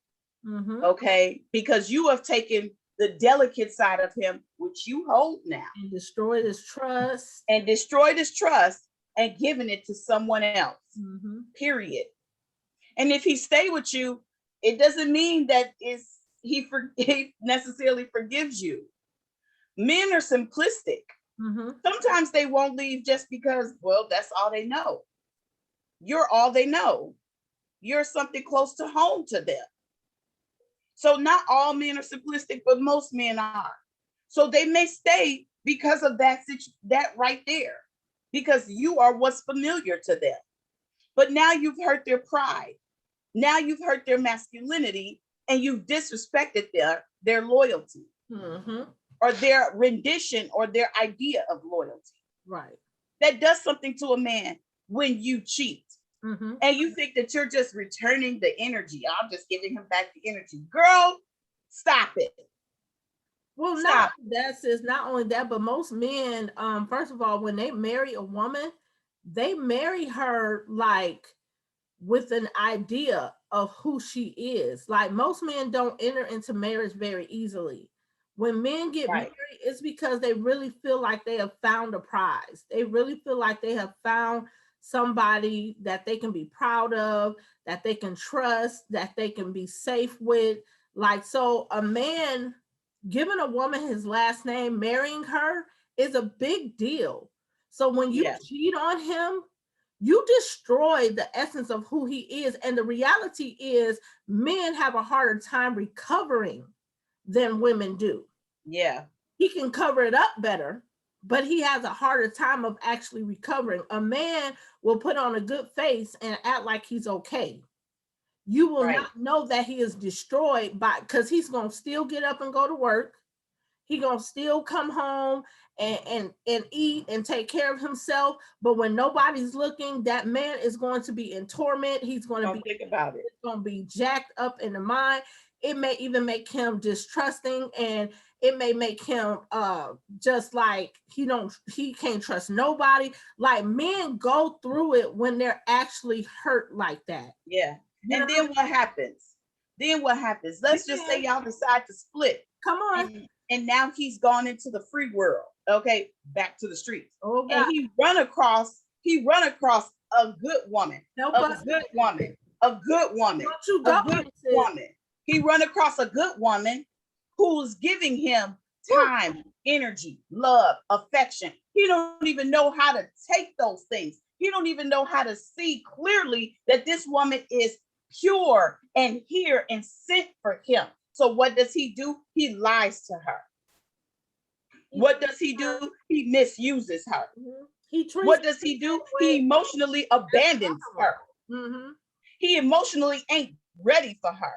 Okay? Because you have taken the delicate side of him, which you hold now. And destroyed his trust. And given it to someone else. Period. And if he stay with you, it doesn't mean that he necessarily forgives you. Men are simplistic. Sometimes they won't leave just because, well, that's all they know. You're all they know. You're something close to home to them. So not all men are simplistic, but most men are. So they may stay because of that right there, because you are what's familiar to them. But now you've hurt their pride. Now you've hurt their masculinity, and you've disrespected their loyalty. Or their rendition or their idea of loyalty. Right. That does something to a man when you cheat. And you think that you're just returning the energy. I'm just giving him back the energy. Girl, stop it. Well, not only that, but most men, first of all, when they marry a woman, they marry her like with an idea of who she is. Like, most men don't enter into marriage very easily. When men get Right. married, it's because they really feel like they have found a prize. They really feel like they have found somebody that they can be proud of, that they can trust, that they can be safe with. Like, so a man giving a woman his last name, marrying her is a big deal. So when you Yeah. cheat on him, you destroy the essence of who he is. And the reality is, men have a harder time recovering than women do. Yeah. He can cover it up better, but he has a harder time of actually recovering. A man will put on a good face and act like he's okay. You will Right. not know that he is destroyed by, because he's gonna still get up and go to work. He gonna still come home and eat and take care of himself. But when nobody's looking, that man is going to be in torment. He's going to Don't be think about it. going to be jacked up in the mind. It may even make him distrusting, and it may make him just like he can't trust nobody. Like, men go through it when they're actually hurt like that. Yeah. You And know? then what happens? Then what happens? Let's just say y'all decide to split. Come on. And now he's gone into the free world. Okay, back to the streets. Oh And God. he run across a good woman, Help a us. good woman, a good woman, Don't you a go good into it. woman. He run across a good woman who's giving him time, energy, love, affection. He don't even know how to take those things. He don't even know how to see clearly that this woman is pure and here and sent for him. So what does he do? He lies to her. What does he do? He misuses her. He treats What does he do? He emotionally abandons her. Mm-hmm. He emotionally ain't ready for her.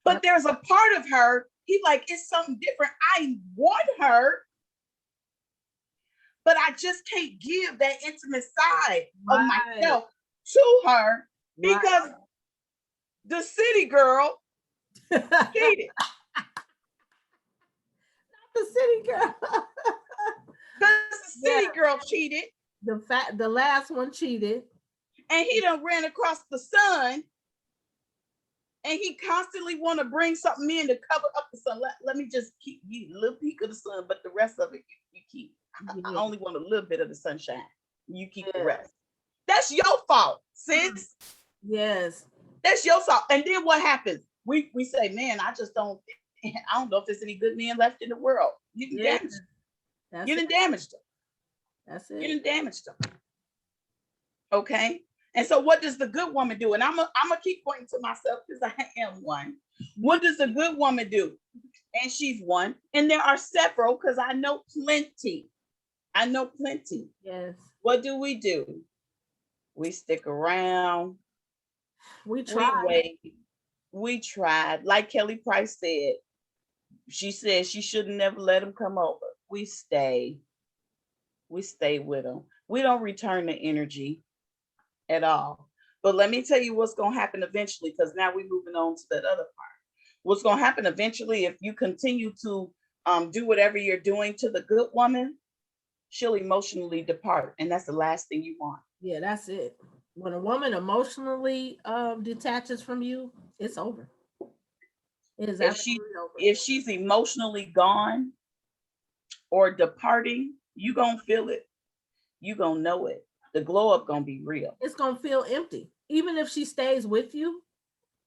But there's a part of her, he like, it's something different. I want her, but I just can't give that intimate side of myself to her because the city girl cheated. The city girl. The city girl cheated. The last one cheated. And he done ran across the sun. And he constantly want to bring something in to cover up the sun. Let me just keep you a little peek of the sun, but the rest of it you keep. I only want a little bit of the sunshine. You keep the rest. That's your fault, sis. Yes. That's your fault. And then what happens? We say, man, I don't know if there's any good men left in the world. You can damage them. You done damaged them. That's it. You done damaged them. Okay. And so what does the good woman do? And I'm gonna keep pointing to myself because I am one. What does the good woman do? And she's one. And there are several because I know plenty. I know plenty. Yes. What do? We stick around. We tried. We wait. We tried. Like Kelly Price said, she said she should have never let him come over. We stay. We stay with him. We don't return the energy at all. But let me tell you what's going to happen eventually, because now we're moving on to that other part. What's going to happen eventually, if you continue to do whatever you're doing to the good woman, she'll emotionally depart. And that's the last thing you want. Yeah, that's it. When a woman emotionally detaches from you, it's over. It is absolutely over. If she's emotionally gone or departing, you gonna feel it. You gonna know it. The glow up gonna be real. It's gonna feel empty. Even if she stays with you,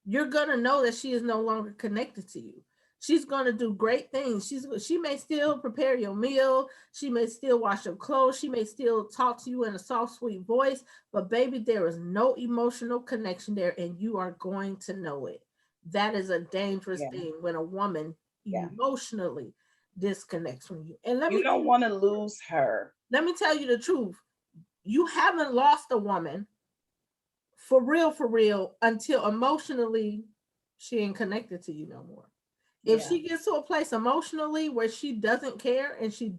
you're gonna know that she is no longer connected to you. She's gonna do great things. She may still prepare your meal. She may still wash your clothes. She may still talk to you in a soft, sweet voice. But baby, there is no emotional connection there, and you are going to know it. That is a dangerous thing when a woman emotionally disconnects from you. And you don't want to lose her. Let me tell you the truth. You haven't lost a woman for real, until emotionally she ain't connected to you no more. If she gets to a place emotionally where she doesn't care and she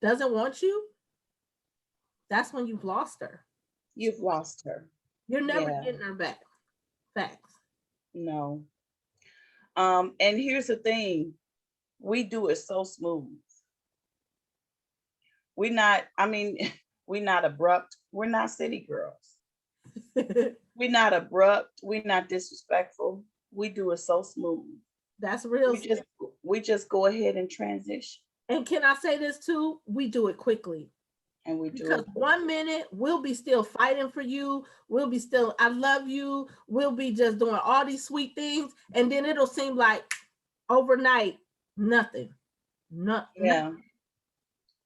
doesn't want you, that's when you've lost her. You've lost her. You're never getting her back. Facts. No. And here's the thing. We do it so smooth. We're not abrupt. We're not city girls. We're not abrupt. We're not disrespectful. We do it so smooth. That's real. We just go ahead and transition. And can I say this too? We do it quickly. And we do because it. 1 minute we'll be still fighting for you. We'll be still, I love you. We'll be just doing all these sweet things. And then it'll seem like overnight, nothing. Yeah.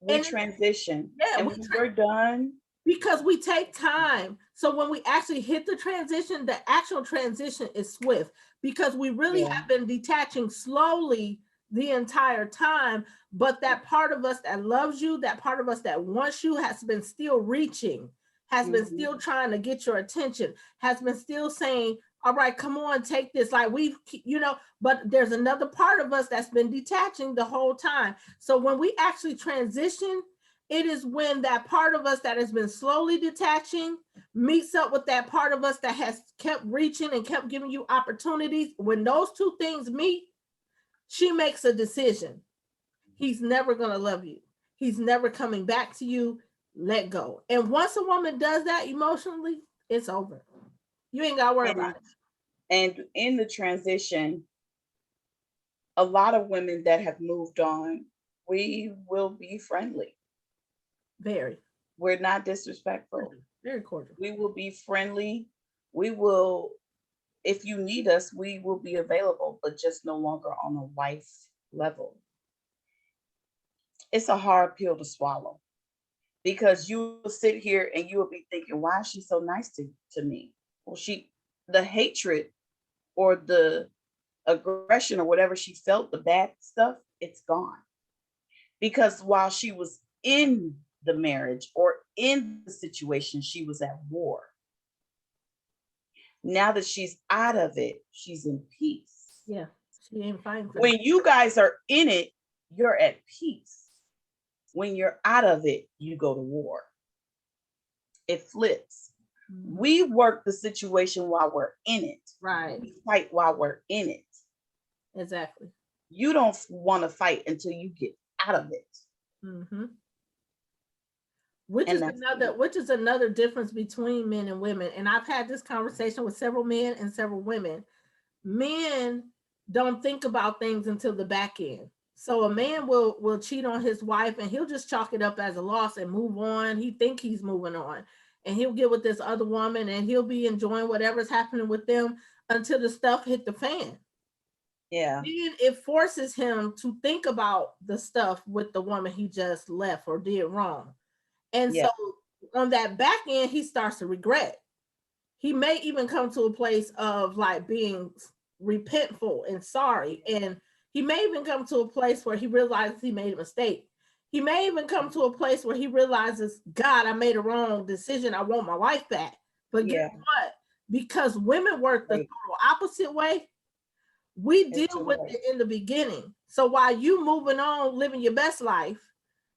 We transition. Yeah, and we're done. Because we take time. So when we actually hit the transition, the actual transition is swift because we really have been detaching slowly the entire time. But that part of us that loves you, that part of us that wants you has been still reaching, has been still trying to get your attention, has been still saying, all right, come on, take this. Like we've, but there's another part of us that's been detaching the whole time. So when we actually transition, it is when that part of us that has been slowly detaching meets up with that part of us that has kept reaching and kept giving you opportunities. When those two things meet, she makes a decision. He's never going to love you. He's never coming back to you. Let go. And once a woman does that emotionally, it's over. You ain't got to worry about it. And in the transition, a lot of women that have moved on, we will be friendly. Very. We're not disrespectful. Very cordial. We will be friendly. We will, if you need us, we will be available, but just no longer on a wife level. It's a hard pill to swallow because you will sit here and you will be thinking, why is she so nice to me? Well, the hatred or the aggression or whatever she felt, the bad stuff, it's gone. Because while she was in the marriage or in the situation, she was at war. Now that she's out of it, she's in peace. Yeah, she ain't fighting for when you guys are in it, you're at peace. When you're out of it, you go to war. It flips. We work the situation while we're in it. Right. We fight while we're in it. Exactly. You don't want to fight until you get out of it. Mm-hmm. Which is another difference between men and women. And I've had this conversation with several men and several women. Men don't think about things until the back end. So a man will cheat on his wife and he'll just chalk it up as a loss and move on. He think he's moving on. And he'll get with this other woman and he'll be enjoying whatever's happening with them until the stuff hit the fan. Yeah. Then it forces him to think about the stuff with the woman he just left or did wrong. And so on that back end, he starts to regret. He may even come to a place of like being repentful and sorry. And he may even come to a place where he realizes he made a mistake. He may even come to a place where he realizes, God, I made a wrong decision. I want my wife back. But guess what? Because women work the total opposite way, we deal with it in the beginning. So while you moving on, living your best life,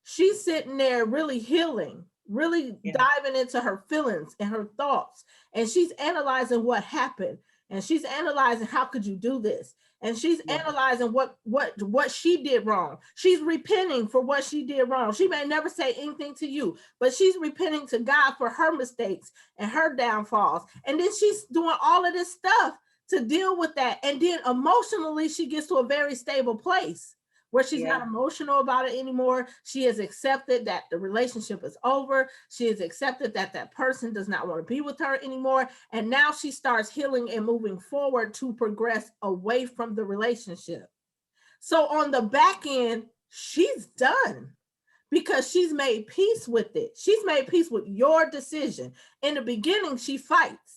she's sitting there really healing, really diving into her feelings and her thoughts. And she's analyzing what happened. And she's analyzing, how could you do this? And she's analyzing what she did wrong. She's repenting for what she did wrong. She may never say anything to you, but she's repenting to God for her mistakes and her downfalls. And then she's doing all of this stuff to deal with that. And then emotionally, she gets to a very stable place where she's not emotional about it anymore. She has accepted that the relationship is over. She has accepted that that person does not want to be with her anymore. And now she starts healing and moving forward to progress away from the relationship. So on the back end, she's done because she's made peace with it. She's made peace with your decision. In the beginning, she fights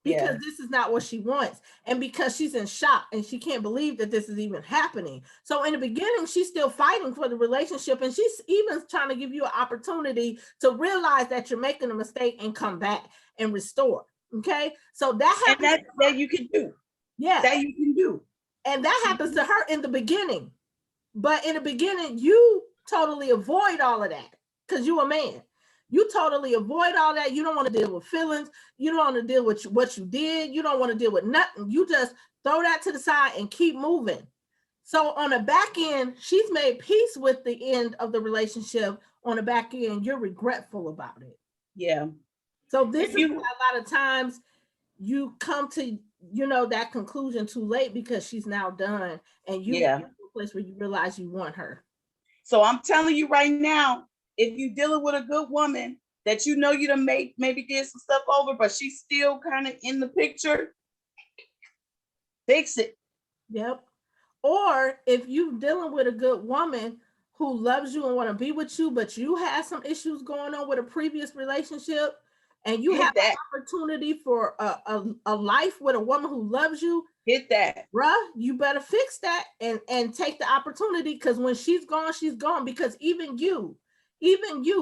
because this is not what she wants. And because she's in shock and she can't believe that this is even happening. So in the beginning, she's still fighting for the relationship. And she's even trying to give you an opportunity to realize that you're making a mistake and come back and restore. Okay. So that happens. That you can do. Yeah. That you can do. And that happens to her in the beginning. But in the beginning, you totally avoid all of that because you're a man. You totally avoid all that. You don't want to deal with feelings. You don't want to deal with what you did. You don't want to deal with nothing. You just throw that to the side and keep moving. So on the back end, she's made peace with the end of the relationship. On the back end, you're regretful about it. Yeah. So this is why a lot of times you come to you know, that conclusion too late because she's now done and you Yeah. get to a place where you realize you want her. So I'm telling you right now, if you're dealing with a good woman that you know you done maybe did some stuff over, but she's still kind of in the picture, fix it. Yep. Or if you're dealing with a good woman who loves you and want to be with you, but you have some issues going on with a previous relationship and you Hit have that. an opportunity for a life with a woman who loves you, Hit that. bruh, you better fix that and take the opportunity, because when she's gone, because even you,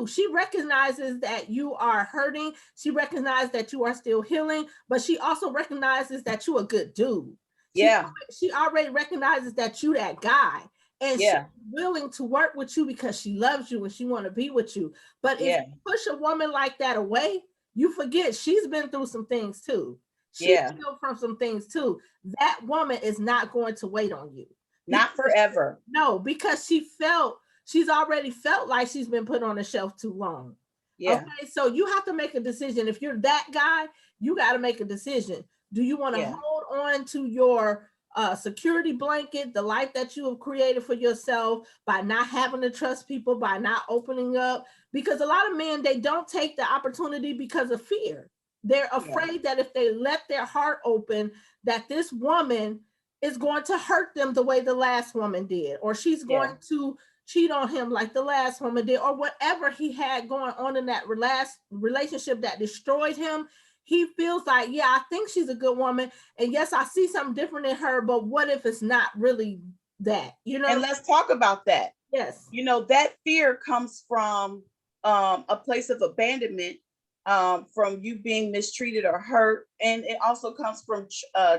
she recognizes that you are hurting. She recognizes that you are still healing, but she also recognizes that you're a good dude. Yeah. She already recognizes that you that guy. And Yeah. she's willing to work with you because she loves you and she want to be with you. But if Yeah. you push a woman like that away, you forget she's been through some things too. She's Yeah. healed from some things too. That woman is not going to wait on you. Not Because- forever. No, because she's already felt like she's been put on the shelf too long. Yeah. Okay, so you have to make a decision. If you're that guy, you got to make a decision. Do you want to Yeah. hold on to your security blanket, the life that you have created for yourself by not having to trust people, by not opening up? Because a lot of men, they don't take the opportunity because of fear. They're afraid that if they let their heart open, that this woman is going to hurt them the way the last woman did, or she's going to cheat on him like the last woman did, or whatever he had going on in that last relationship that destroyed him. He feels like, yeah, I think she's a good woman. And yes, I see something different in her, but what if it's not really that, you know? And let's talk about that. Yes. You know, that fear comes from a place of abandonment, from you being mistreated or hurt. And it also comes from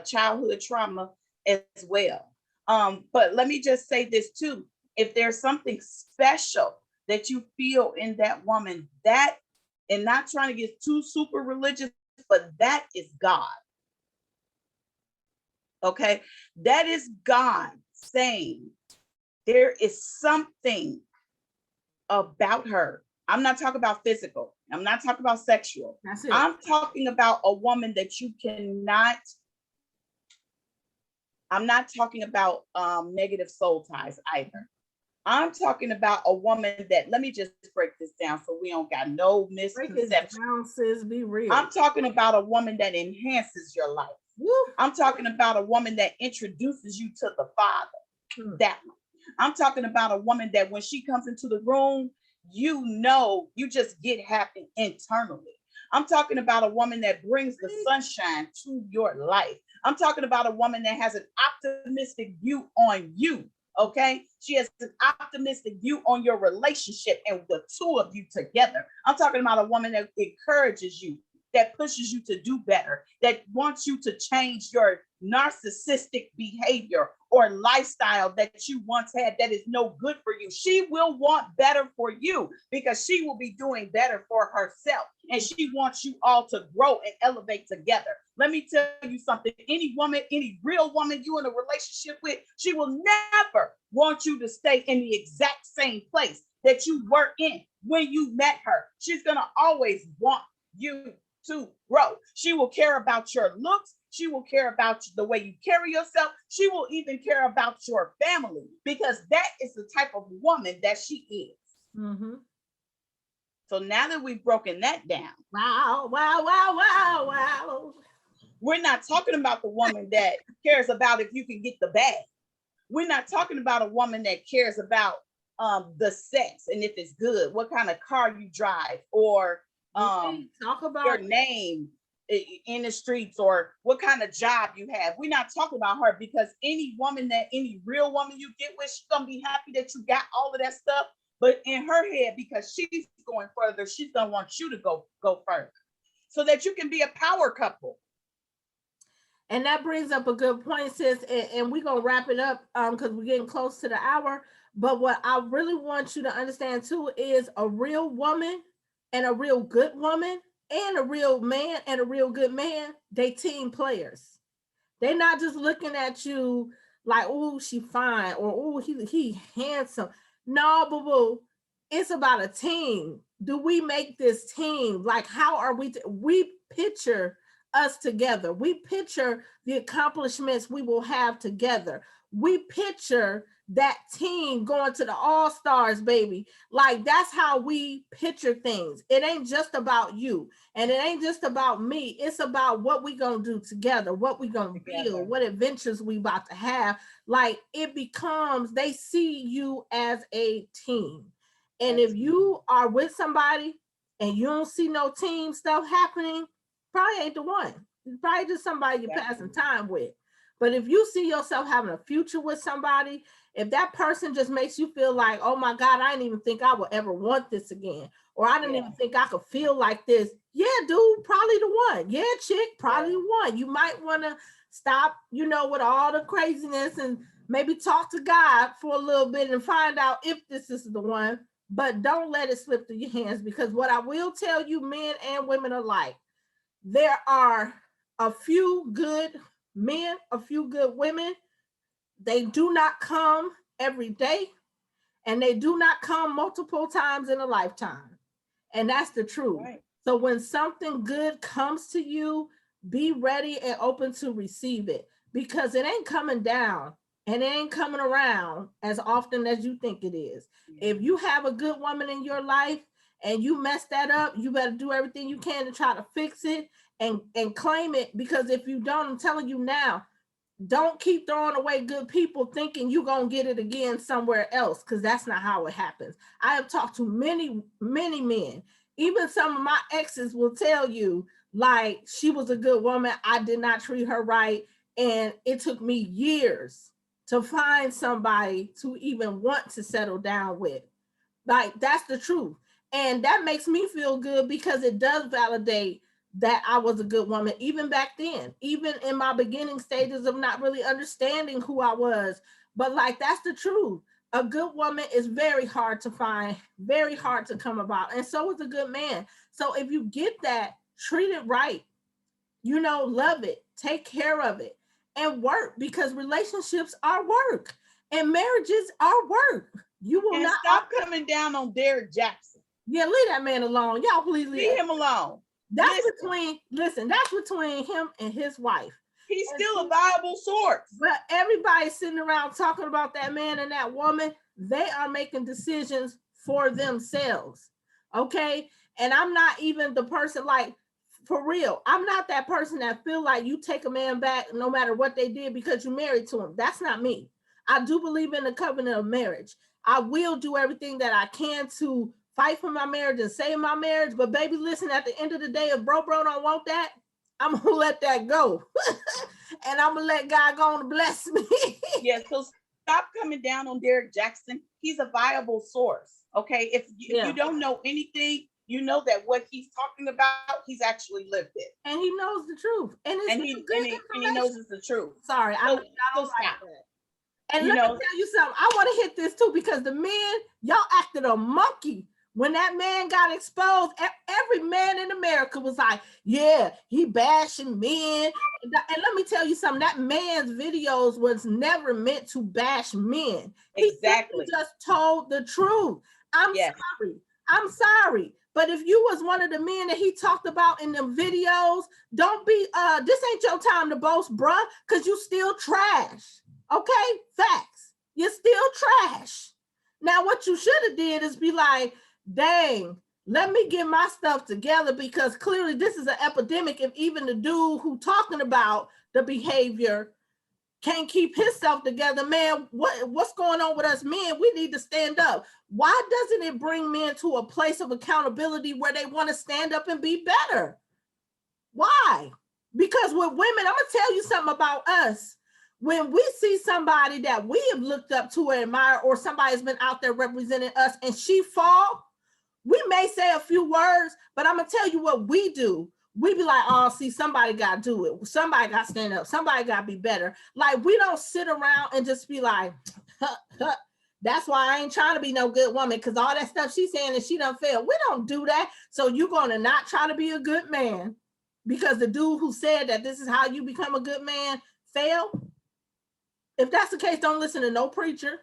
childhood trauma as well. But let me just say this too. If there's something special that you feel in that woman, that, and not trying to get too super religious, but that is God. Okay, that is God saying there is something about her. I'm not talking about physical. I'm not talking about sexual. That's it. I'm talking about a woman that you cannot. I'm not talking about negative soul ties either. I'm talking about a woman that, let me just break this down so we don't got no misconception. Sis, be real. I'm talking about a woman that enhances your life. Woo. I'm talking about a woman that introduces you to the Father. That one. I'm talking about a woman that when she comes into the room, you know, you just get happy internally. I'm talking about a woman that brings the sunshine to your life. I'm talking about a woman that has an optimistic view on you. Okay, she has an optimistic view on your relationship and the two of you together. I'm talking about a woman that encourages you, that pushes you to do better, that wants you to change your narcissistic behavior or lifestyle that you once had that is no good for you. She will want better for you because she will be doing better for herself. And she wants you all to grow and elevate together. Let me tell you something. Any woman, any real woman you in a relationship with, she will never want you to stay in the exact same place that you were in when you met her. She's going to always want you to grow. She will care about your looks. She will care about the way you carry yourself. She will even care about your family because that is the type of woman that she is. Mm-hmm. So now that we've broken that down. Wow, wow, wow, wow, wow. We're not talking about the woman that cares about if you can get the bag. We're not talking about a woman that cares about the sex and if it's good, what kind of car you drive, or talk about your name in the streets, or what kind of job you have. We're not talking about her because any real woman you get with, she's gonna be happy that you got all of that stuff. But in her head, because she's going further, she's gonna want you to go further, so that you can be a power couple. And that brings up a good point, sis. And we're gonna wrap it up because we're getting close to the hour. But what I really want you to understand too is a real woman and a real good woman and a real man and a real good man, they team players. They're not just looking at you like, oh, she fine, or oh, he handsome. No, boo-boo. It's about a team. Do we make this team? Like, how are we? We picture us together. We picture the accomplishments we will have together. We picture that team going to the All-Stars, baby. Like, that's how we picture things. It ain't just about you, and it ain't just about me. It's about what we gonna do together, what we gonna build, what adventures we about to have. Like, it becomes, they see you as a team. And if you are with somebody and you don't see no team stuff happening, probably ain't the one. It's probably just somebody you're passing time with. But if you see yourself having a future with somebody, if that person just makes you feel like, oh my God, I didn't even think I would ever want this again, or I didn't even think I could feel like this. Yeah, dude, probably the one. Yeah, chick, probably the one. You might want to stop, you know, with all the craziness and maybe talk to God for a little bit and find out if this is the one, but don't let it slip through your hands, because what I will tell you, men and women alike, there are a few good men, a few good women. They do not come every day, and they do not come multiple times in a lifetime. And that's the truth. Right. So when something good comes to you, be ready and open to receive it, because it ain't coming down and it ain't coming around as often as you think it is. If you have a good woman in your life and you mess that up, you better do everything you can to try to fix it and claim it, because if you don't, I'm telling you now, don't keep throwing away good people thinking you're going to get it again somewhere else, because that's not how it happens. I have talked to many, many men. Even some of my exes will tell you, like, she was a good woman, I did not treat her right, and it took me years to find somebody to even want to settle down with. Like, that's the truth. And that makes me feel good, because it does validate that I was a good woman, even back then, even in my beginning stages of not really understanding who I was. But like, that's the truth. A good woman is very hard to find, very hard to come about. And so is a good man. So if you get that, treat it right, you know, love it, take care of it, and work, because relationships are work and marriages are work. You will not stop coming down on Derrick Jackson. Yeah, leave that man alone. Y'all please leave him alone. That's that's between him and his wife. He's still a viable source. But everybody sitting around talking about that man and that woman, they are making decisions for themselves. Okay. And I'm not even the person, like, for real, I'm not that person that feel like you take a man back no matter what they did because you're married to him. That's not me. I do believe in the covenant of marriage. I will do everything that I can to fight for my marriage and save my marriage. But baby, listen, at the end of the day, if bro don't want that, I'm gonna let that go. And I'm gonna let God go on to bless me. Yeah, so stop coming down on Derrick Jackson. He's a viable source. Okay. If you don't know anything, you know that what he's talking about, he's actually lived it. And he knows the truth. And he knows it's the truth. Sorry, I don't like that. And let me tell you something. I want to hit this too, because the men, y'all acted a monkey when that man got exposed. Every man in America was like, yeah, he bashing men. And let me tell you something. That man's videos was never meant to bash men. Exactly. He just told the truth. I'm sorry. But if you was one of the men that he talked about in them videos, don't be, this ain't your time to boast, bruh, because you still trash. Okay, facts. You're still trash. Now, what you should have did is be like, dang, let me get my stuff together, because clearly this is an epidemic. If even the dude who talking about the behavior can't keep himself together, man, what's going on with us men? We need to stand up. Why doesn't it bring men to a place of accountability where they want to stand up and be better? Why? Because with women, I'm gonna tell you something about us. When we see somebody that we have looked up to or admire, or somebody's been out there representing us and she fall, we may say a few words, but I'm gonna tell you what we do. We be like, oh, see, somebody got to do it. Somebody got to stand up. Somebody got to be better. Like, we don't sit around and just be like, that's why I ain't trying to be no good woman, because all that stuff she's saying and she done failed. We don't do that. So you're going to not try to be a good man because the dude who said that this is how you become a good man failed? If that's the case, don't listen to no preacher.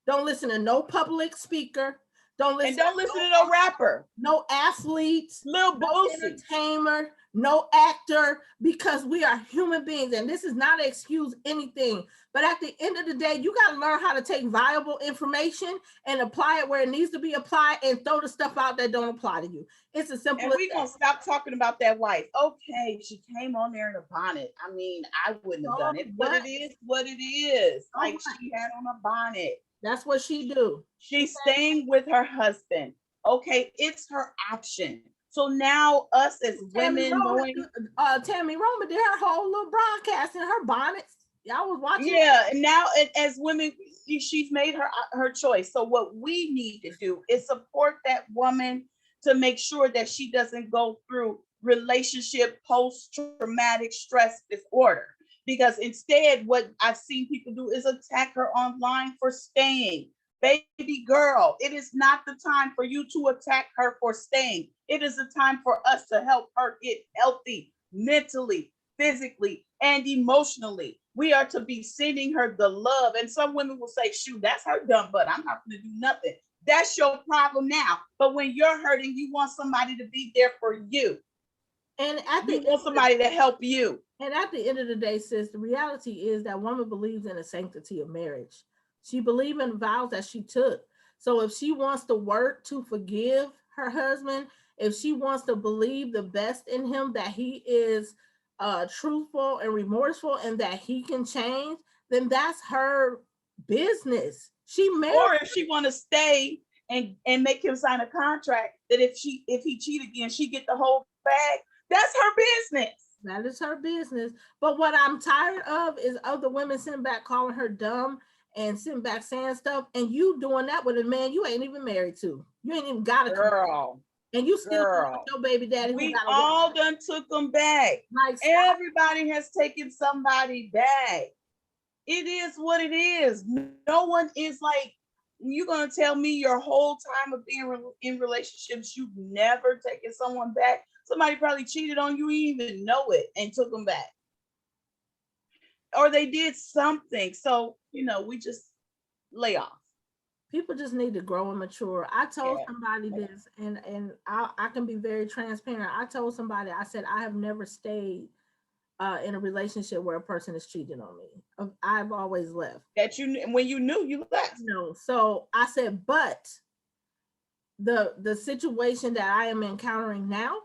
Don't listen to no public speaker. Don't listen. And don't listen to no rapper, No athletes, Lil no Boosie. entertainer, no actor, because we are human beings, and this is not to excuse anything. But at the end of the day, you got to learn how to take viable information and apply it where it needs to be applied, and throw the stuff out that don't apply to you. It's as simple And as we that. gonna stop talking about that wife. Okay, she came on there in a bonnet. I mean, I wouldn't have done it, but it is what it is. Like, she had on a bonnet. That's what she do. She's staying with her husband. Okay, it's her option. So now us as women knowing, Tammy Roman did her whole little broadcast in her bonnets. Y'all was watching. yeah, and now as women, she's made her choice. So what we need to do is support that woman to make sure that she doesn't go through relationship post-traumatic stress disorder. Because instead, what I've seen people do is attack her online for staying. Baby girl, it is not the time for you to attack her for staying. It is the time for us to help her get healthy mentally, physically, and emotionally. We are to be sending her the love. And some women will say, shoot, that's her dumb butt. I'm not going to do nothing. That's your problem now. But when you're hurting, you want somebody to be there for you. And at the You want somebody to help you. And at the end of the day, sis, the reality is that woman believes in the sanctity of marriage. She believes in vows that she took. So if she wants to work to forgive her husband, if she wants to believe the best in him, that he is truthful and remorseful and that he can change, then that's her business. She married. Or if she want to stay and make him sign a contract that if he cheat again, she get the whole bag. That's her business. That is her business. But what I'm tired of is other women sitting back calling her dumb and sitting back saying stuff, and you doing that with a man you ain't even married to. You ain't even got a girl. And you still with your baby daddy. We all done took them back. Like, everybody has taken somebody back. It is what it is. No one is like, you're gonna tell me your whole time of being in relationships, you've never taken someone back. Somebody probably cheated on you, you even know it, and took them back. Or they did something. So, we just lay off. People just need to grow and mature. I told somebody this, and I can be very transparent. I told somebody, I said, I have never stayed in a relationship where a person is cheating on me. I've always left. When you knew, you left. No. So I said, but the situation that I am encountering now,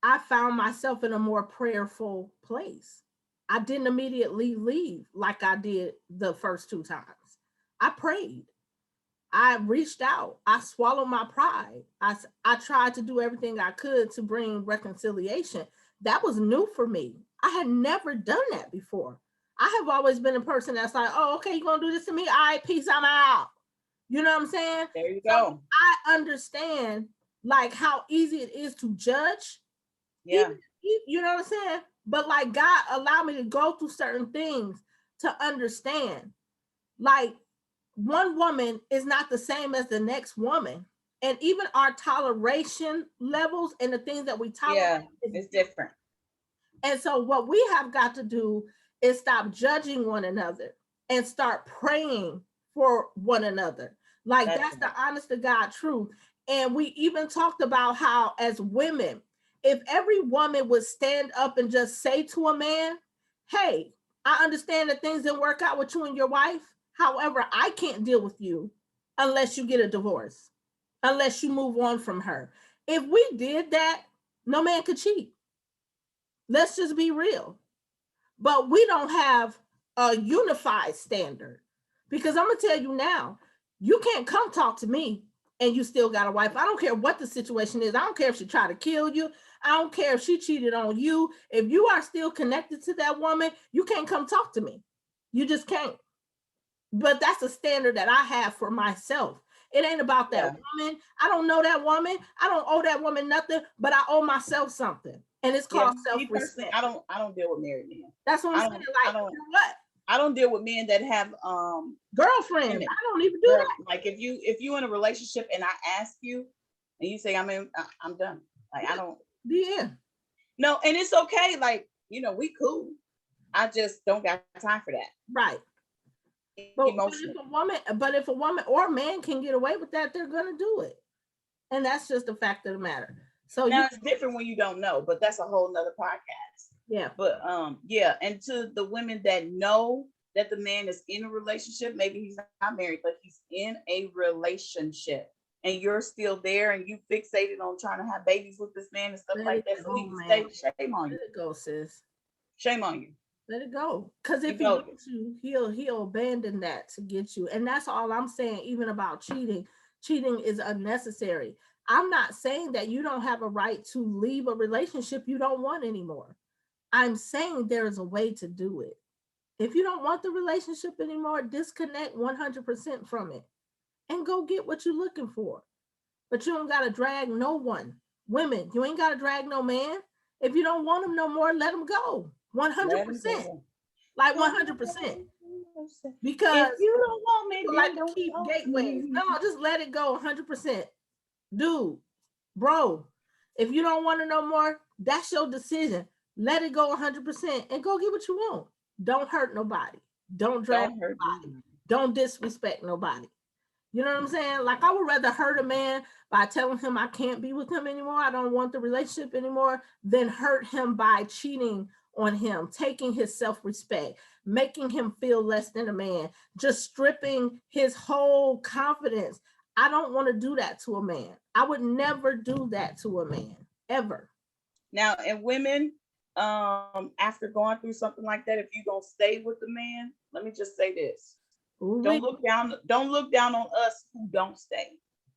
I found myself in a more prayerful place. I didn't immediately leave like I did the first 2 times. I prayed. I reached out. I swallowed my pride. I tried to do everything I could to bring reconciliation. That was new for me. I had never done that before. I have always been a person that's like, oh, okay, you're going to do this to me? All right, peace, I'm out. You know what I'm saying? There you go. I understand like how easy it is to judge. Yeah. You know what I'm saying? But like God allowed me to go through certain things to understand. Like one woman is not the same as the next woman. And even our toleration levels and the things that we tolerate is different. And so what we have got to do is stop judging one another and start praying for one another. Like that's the honest to God truth. And we even talked about how as women, if every woman would stand up and just say to a man, hey, I understand that things didn't work out with you and your wife. However, I can't deal with you unless you get a divorce, unless you move on from her. If we did that, no man could cheat. Let's just be real. But we don't have a unified standard, because I'm going to tell you now, you can't come talk to me and you still got a wife. I don't care what the situation is. I don't care if she tried to kill you. I don't care if she cheated on you. If you are still connected to that woman, you can't come talk to me. You just can't. But that's a standard that I have for myself. It ain't about that woman. I don't know that woman. I don't owe that woman nothing, but I owe myself something. And it's called self-respect. I don't deal with married men. That's what I'm saying. Like, what? I don't deal with men that have girlfriends. I don't even do that. Like if you in a relationship and I ask you and you say I'm done. Like I don't. Yeah. No, and it's okay. Like, we cool. I just don't got time for that. Right. But if a woman or a man can get away with that, they're gonna do it. And that's just a fact of the matter. So Now it's different when you don't know, but that's a whole nother podcast. yeah. But yeah, and to the women that know that the man is in a relationship, maybe he's not married, but he's in a relationship, and you're still there and you fixated on trying to have babies with this man and stuff like that. So he can stay. Shame on you. Let it go, sis. Shame on you. Let it go. Because if he gets you, he'll abandon that to get you. And that's all I'm saying, even about cheating. Cheating is unnecessary. I'm not saying that you don't have a right to leave a relationship you don't want anymore. I'm saying there is a way to do it. If you don't want the relationship anymore, disconnect 100% from it and go get what you're looking for. But you don't got to drag no one. Women, you ain't got to drag no man. If you don't want him no more, let him go. 100%. Like 100%. Because if you don't want me, like to keep gateways. No, just let it go 100%. Dude, bro, if you don't want to no more, that's your decision. Let it go 100% and go get what you want. Don't hurt nobody. Don't drag nobody. Don't disrespect nobody. You know what I'm saying? Like, I would rather hurt a man by telling him I can't be with him anymore, I don't want the relationship anymore, than hurt him by cheating on him, taking his self-respect, making him feel less than a man, just stripping his whole confidence. I don't want to do that to a man. I would never do that to a man, ever. Now, and women, after going through something like that, if you're gonna stay with the man, let me just say this. Don't look down on us who don't stay.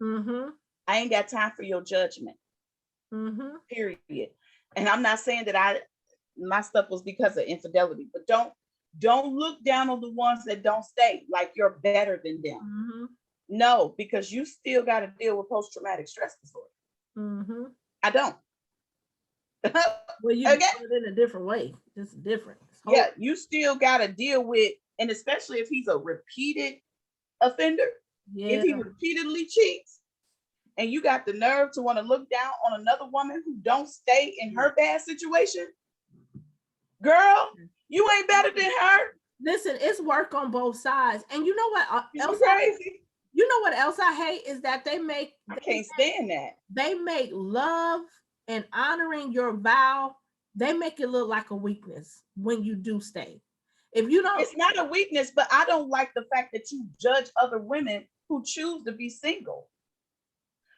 Mm-hmm. I ain't got time for your judgment. Mm-hmm. Period. And I'm not saying that my stuff was because of infidelity, but don't look down on the ones that don't stay like you're better than them. Mm-hmm. No, because you still got to deal with post-traumatic stress disorder. Mm-hmm. I don't. Well, you do it in a different way. It's different. Yeah, you still got to deal with, and especially if he's a repeated offender, if he repeatedly cheats, and you got the nerve to want to look down on another woman who don't stay in her bad situation, girl, you ain't better than her. Listen, it's work on both sides. And you know what else? Crazy. You know what else I hate is that I can't stand that. They make love and honoring your vow, they make it look like a weakness when you do stay. If you don't, it's not a weakness, but I don't like the fact that you judge other women who choose to be single.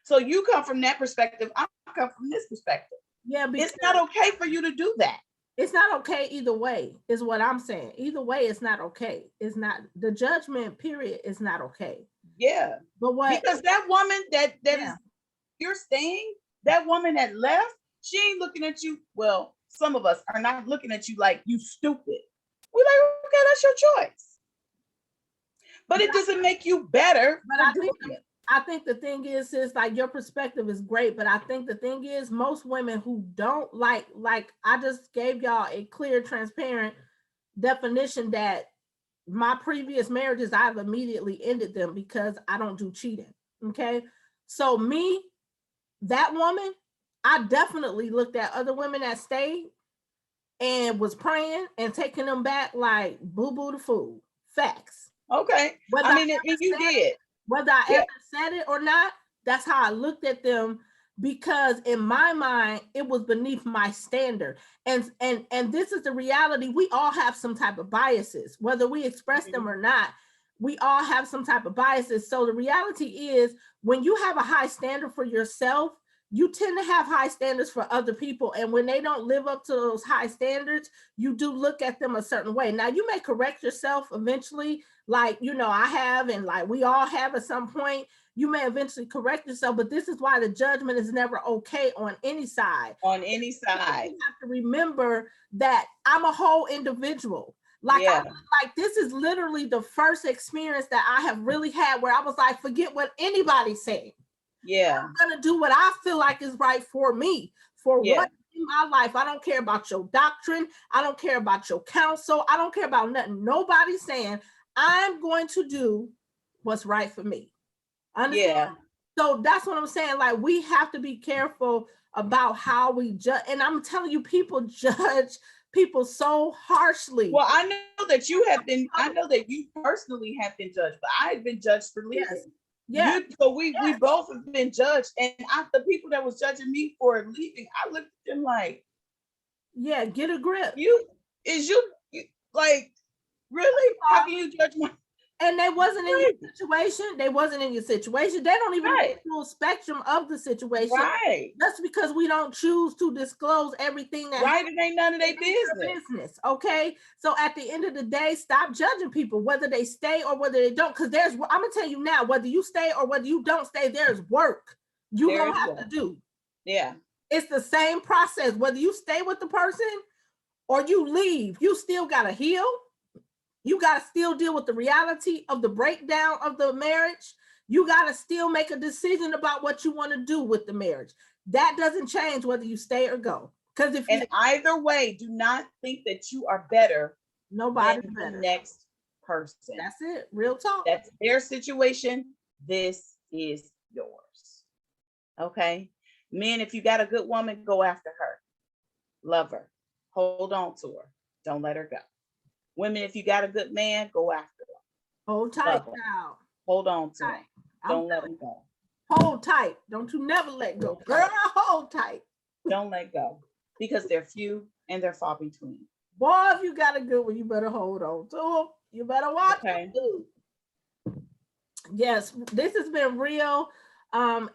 So you come from that perspective, I come from this perspective. Yeah, because it's not okay for you to do that. It's not okay either way, is what I'm saying. Either way, it's not okay. It's not, the judgment period is not okay. Yeah. But what? Because that woman that is, you're staying, that woman that left, she ain't looking at you. Well, some of us are not looking at you like you stupid. We're like, okay, that's your choice. But it doesn't make you better. But I think the thing is like your perspective is great, but I think the thing is most women who don't like I just gave y'all a clear, transparent definition that my previous marriages, I've immediately ended them because I don't do cheating. Okay. So me, that woman, I definitely looked at other women that stayed and was praying and taking them back like boo-boo the fool. Facts. Okay. I mean, you did. Whether I ever said it or not, that's how I looked at them, because in my mind, it was beneath my standard. And this is the reality. We all have some type of biases, whether we express them or not. We all have some type of biases. So the reality is, when you have a high standard for yourself, you tend to have high standards for other people. And when they don't live up to those high standards, you do look at them a certain way. Now, you may correct yourself eventually, like, you know, I have, and like we all have at some point. You may eventually correct yourself, but this is why the judgment is never okay on any side. On any side. You have to remember that I'm a whole individual. Like, like this is literally the first experience that I have really had where I was like, forget what anybody's saying. Yeah. I'm gonna do what I feel like is right for me, for what in my life. I don't care about your doctrine. I don't care about your counsel. I don't care about nothing nobody's saying. I'm going to do what's right for me. Understand? Yeah. So that's what I'm saying. Like, we have to be careful about how we judge. And I'm telling you, people judge people so harshly. Well, I know that you have been, I know that you personally have been judged, but I've been judged for leaving. Yeah. So we both have been judged, and the people that was judging me for leaving, I looked at them like, yeah, get a grip. you like, really? How can you judge my? And they wasn't in your situation. They wasn't in your situation. They don't even know Right. the full spectrum of the situation. Right. That's because we don't choose to disclose everything that Right. It ain't none of their business. Okay. So at the end of the day, stop judging people, whether they stay or whether they don't. Because I'm gonna tell you now, whether you stay or whether you don't stay, there's work you're gonna have to do. Yeah. It's the same process. Whether you stay with the person or you leave, you still gotta heal. You got to still deal with the reality of the breakdown of the marriage. You got to still make a decision about what you want to do with the marriage. That doesn't change whether you stay or go. Because if and either way, do not think that you are better. Nobody's than better. The next person. That's it. Real talk. That's their situation. This is yours. Okay. Men, if you got a good woman, go after her. Love her. Hold on to her. Don't let her go. Women, if you got a good man, go after them. Hold tight now. Hold on to him. Don't let him go. Hold tight. Don't you never let go. Girl, hold tight. Don't let go. Because they're few and they're far between. Boy, if you got a good one, you better hold on to them. You better watch it. Yes, this has been real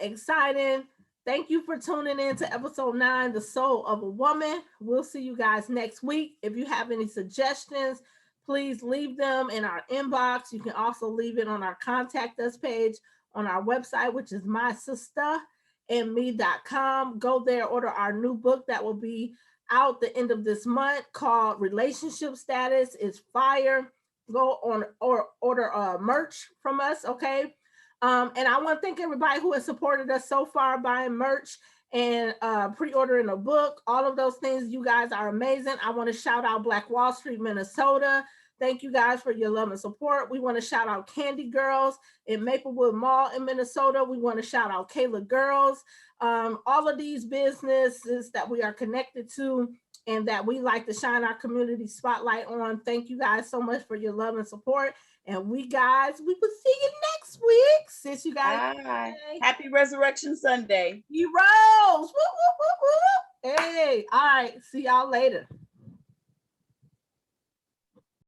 exciting. Thank you for tuning in to episode 9, The Soul of a Woman. We'll see you guys next week. If you have any suggestions, please leave them in our inbox. You can also leave it on our contact us page on our website, which is mysisterandme.com. Go there, order our new book that will be out the end of this month called Relationship Status is Fire. Go on or order merch from us, okay? And I want to thank everybody who has supported us so far, buying merch and pre-ordering a book. All of those things, you guys are amazing. I want to shout out Black Wall Street, Minnesota. Thank you guys for your love and support. We want to shout out Candy Girls in Maplewood Mall in Minnesota. We want to shout out Kayla Girls. All of these businesses that we are connected to and that we like to shine our community spotlight on. Thank you guys so much for your love and support. And we will see you next week. Since you guys, bye. Happy Resurrection Sunday. You rose. Woo, woo, woo, woo. Hey, all right. See y'all later.